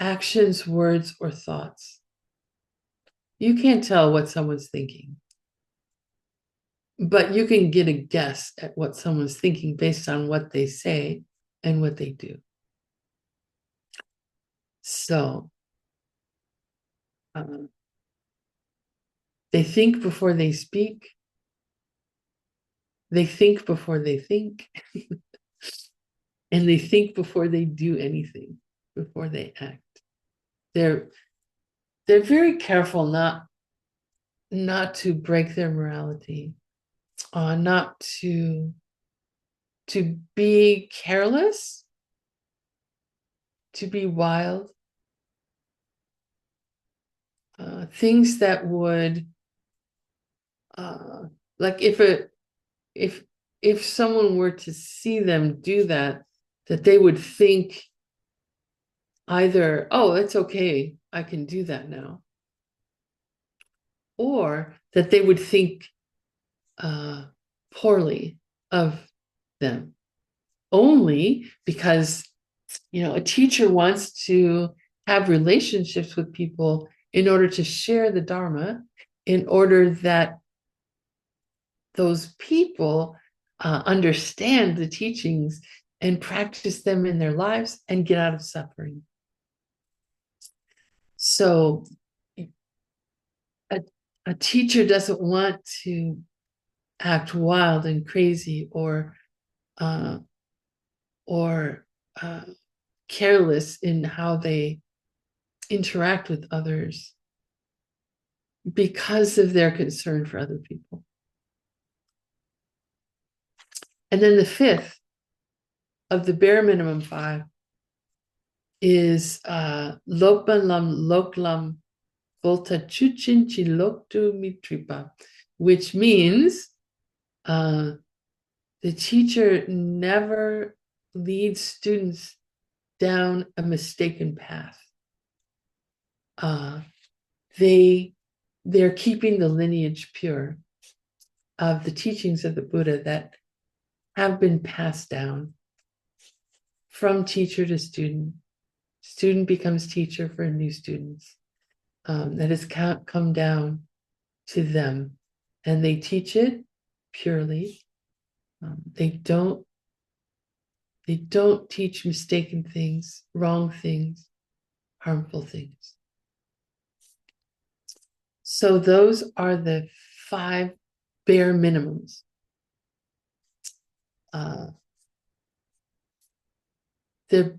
actions, words, or thoughts. You can't tell what someone's thinking, but you can get a guess at what someone's thinking based on what they say and what they do. So they think before they speak. They think before they think. And they think before they do anything, before they act. They're very careful not to break their morality, not to be careless, to be wild, things that would, like if someone were to see them do that they would think either, oh, it's okay, I can do that now, or that they would think poorly of them, only because a teacher wants to have relationships with people in order to share the Dharma, in order that those people understand the teachings and practice them in their lives and get out of suffering. So a teacher doesn't want to act wild and crazy or careless in how they interact with others because of their concern for other people. And then the fifth of the bare minimum 5 is Lopalam Loklam Volta Chuchin Chiloktu Mitripa, which means the teacher never leads students down a mistaken path. They're keeping the lineage pure of the teachings of the Buddha that have been passed down from teacher to student. Student becomes teacher for new students. That has come down to them, and they teach it purely. They don't teach mistaken things, wrong things, harmful things. So those are the 5 bare minimums. The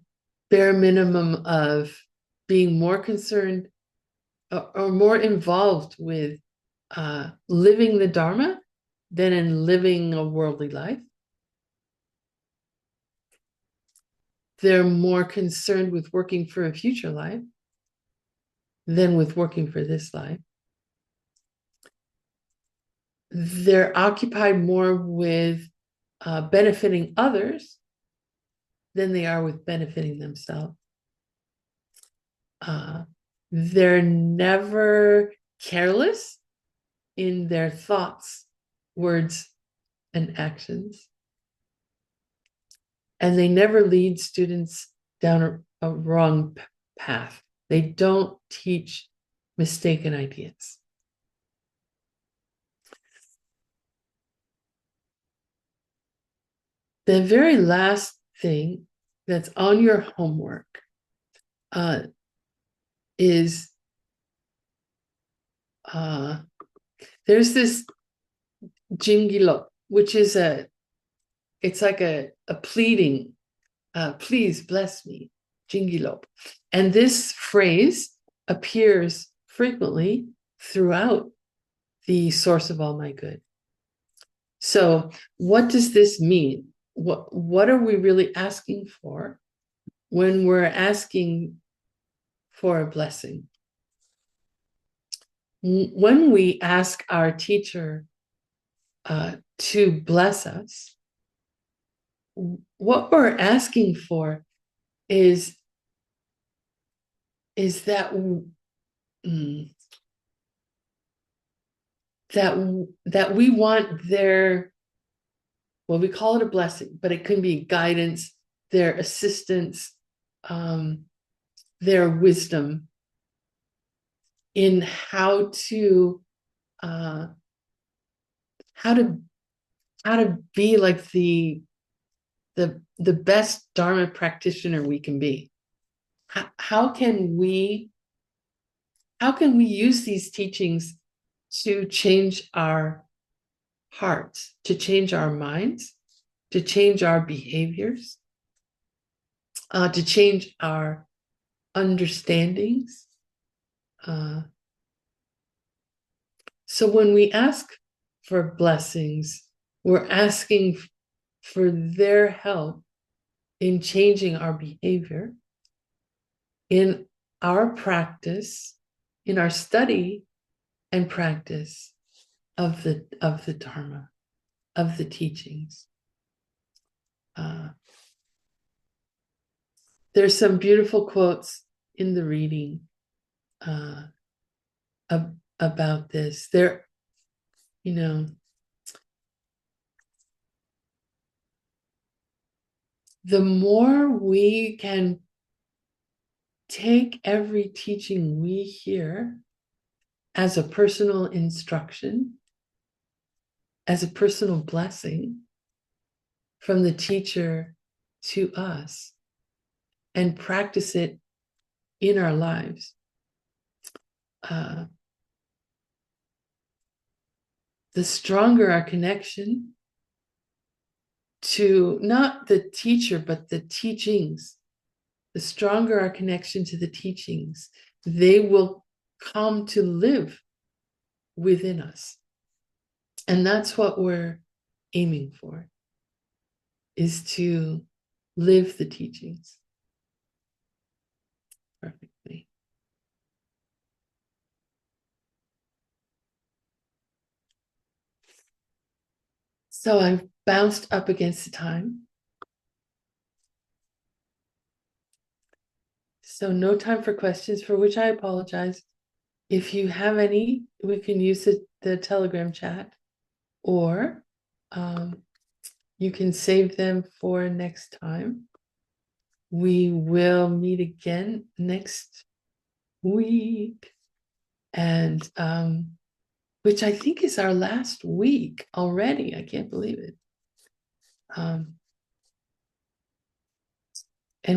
bare minimum of being more concerned or more involved with living the Dharma than in living a worldly life. They're more concerned with working for a future life than with working for this life. They're occupied more with benefiting others than they are with benefiting themselves. They're never careless in their thoughts, words, and actions. And they never lead students down a wrong path. They don't teach mistaken ideas. The very last thing that's on your homework is there's this jingilop, which is it's like a pleading, please bless me, jingilop. And this phrase appears frequently throughout the source of all my good. So what does this mean? What are we really asking for when we're asking for a blessing? When we ask our teacher to bless us, what we're asking for is that that we want their, well, we call it a blessing, but it can be guidance, their assistance, their wisdom in how to be like the best Dharma practitioner we can be. How can we use these teachings to change our hearts, to change our minds, to change our behaviors, to change our understandings? So when we ask for blessings, we're asking for their help in changing our behavior, in our practice, in our study and practice of the Dharma, of the teachings. There's some beautiful quotes in the reading about this. There, the more we can take every teaching we hear as a personal instruction, as a personal blessing from the teacher to us, and practice it in our lives, the stronger our connection to not the teacher, but the teachings, the stronger our connection to the teachings, they will come to live within us. And that's what we're aiming for, is to live the teachings perfectly. So I've bounced up against the time. So no time for questions, for which I apologize. If you have any, we can use the Telegram chat, or you can save them for next time. We will meet again next week, and which I think is our last week already. I can't believe it. And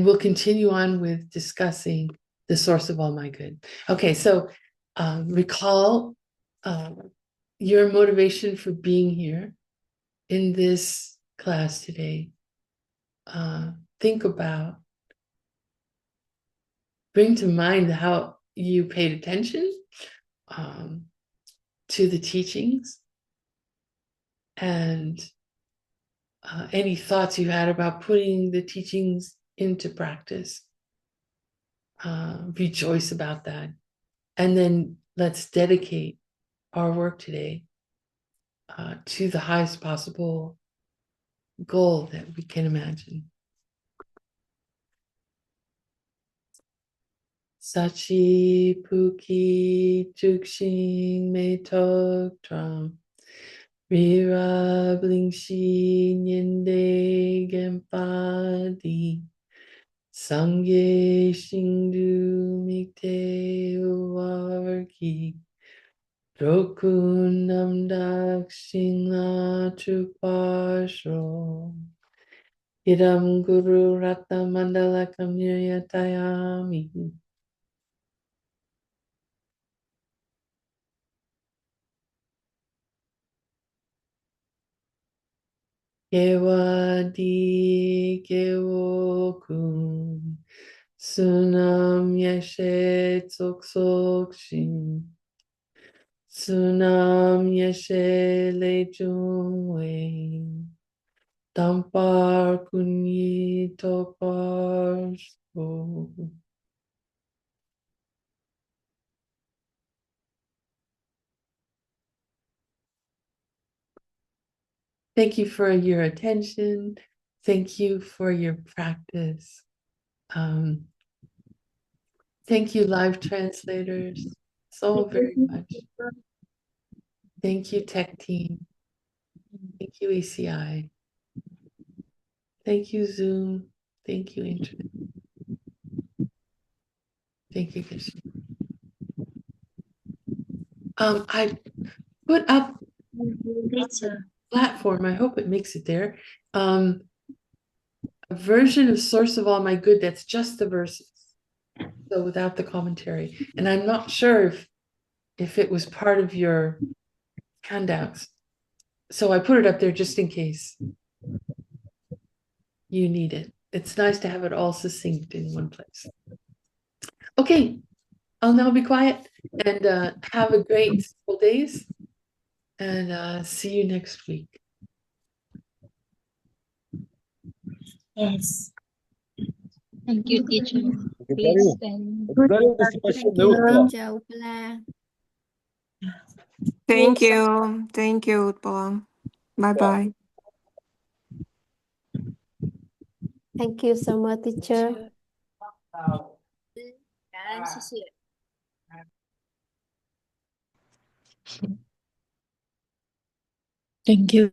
we'll continue on with discussing the source of all my good. Okay, so recall your motivation for being here in this class today. Think about bring to mind how you paid attention to the teachings, and any thoughts you had about putting the teachings into practice. Rejoice about that. And then let's dedicate our work today to the highest possible goal that we can imagine. Sachi Puki Jukshin Me Tok Tram Rira Blingshi Nyende Gempadi Sangye Shindu Mikte Uwarki Rokun Namdak Shingla Trupashro Idam Guru Ratna Mandala Kamyatayami. Gewadi Gewokun Sunam Yeshe Tsoksokshin Sunam Yeshe Lejungwe Tampar Kunyi Topar So. Thank you for your attention. Thank you for your practice. Thank you, live translators, so very much. Thank you, tech team. Thank you, ACI. Thank you, Zoom. Thank you, Internet. Thank you, Geshe. I put up platform. I hope it makes it there. A version of Source of All My Good that's just the verses, so without the commentary. And I'm not sure if it was part of your handouts. So I put it up there just in case you need it. It's nice to have it all succinct in one place. Okay, I'll now be quiet and have a great couple days, and see you next week. Yes. Thank you, teacher. Please stand. Chào Utpala. Thank you. Thank you, Utpala. Bye-bye. Thank you so much, teacher. Thank you.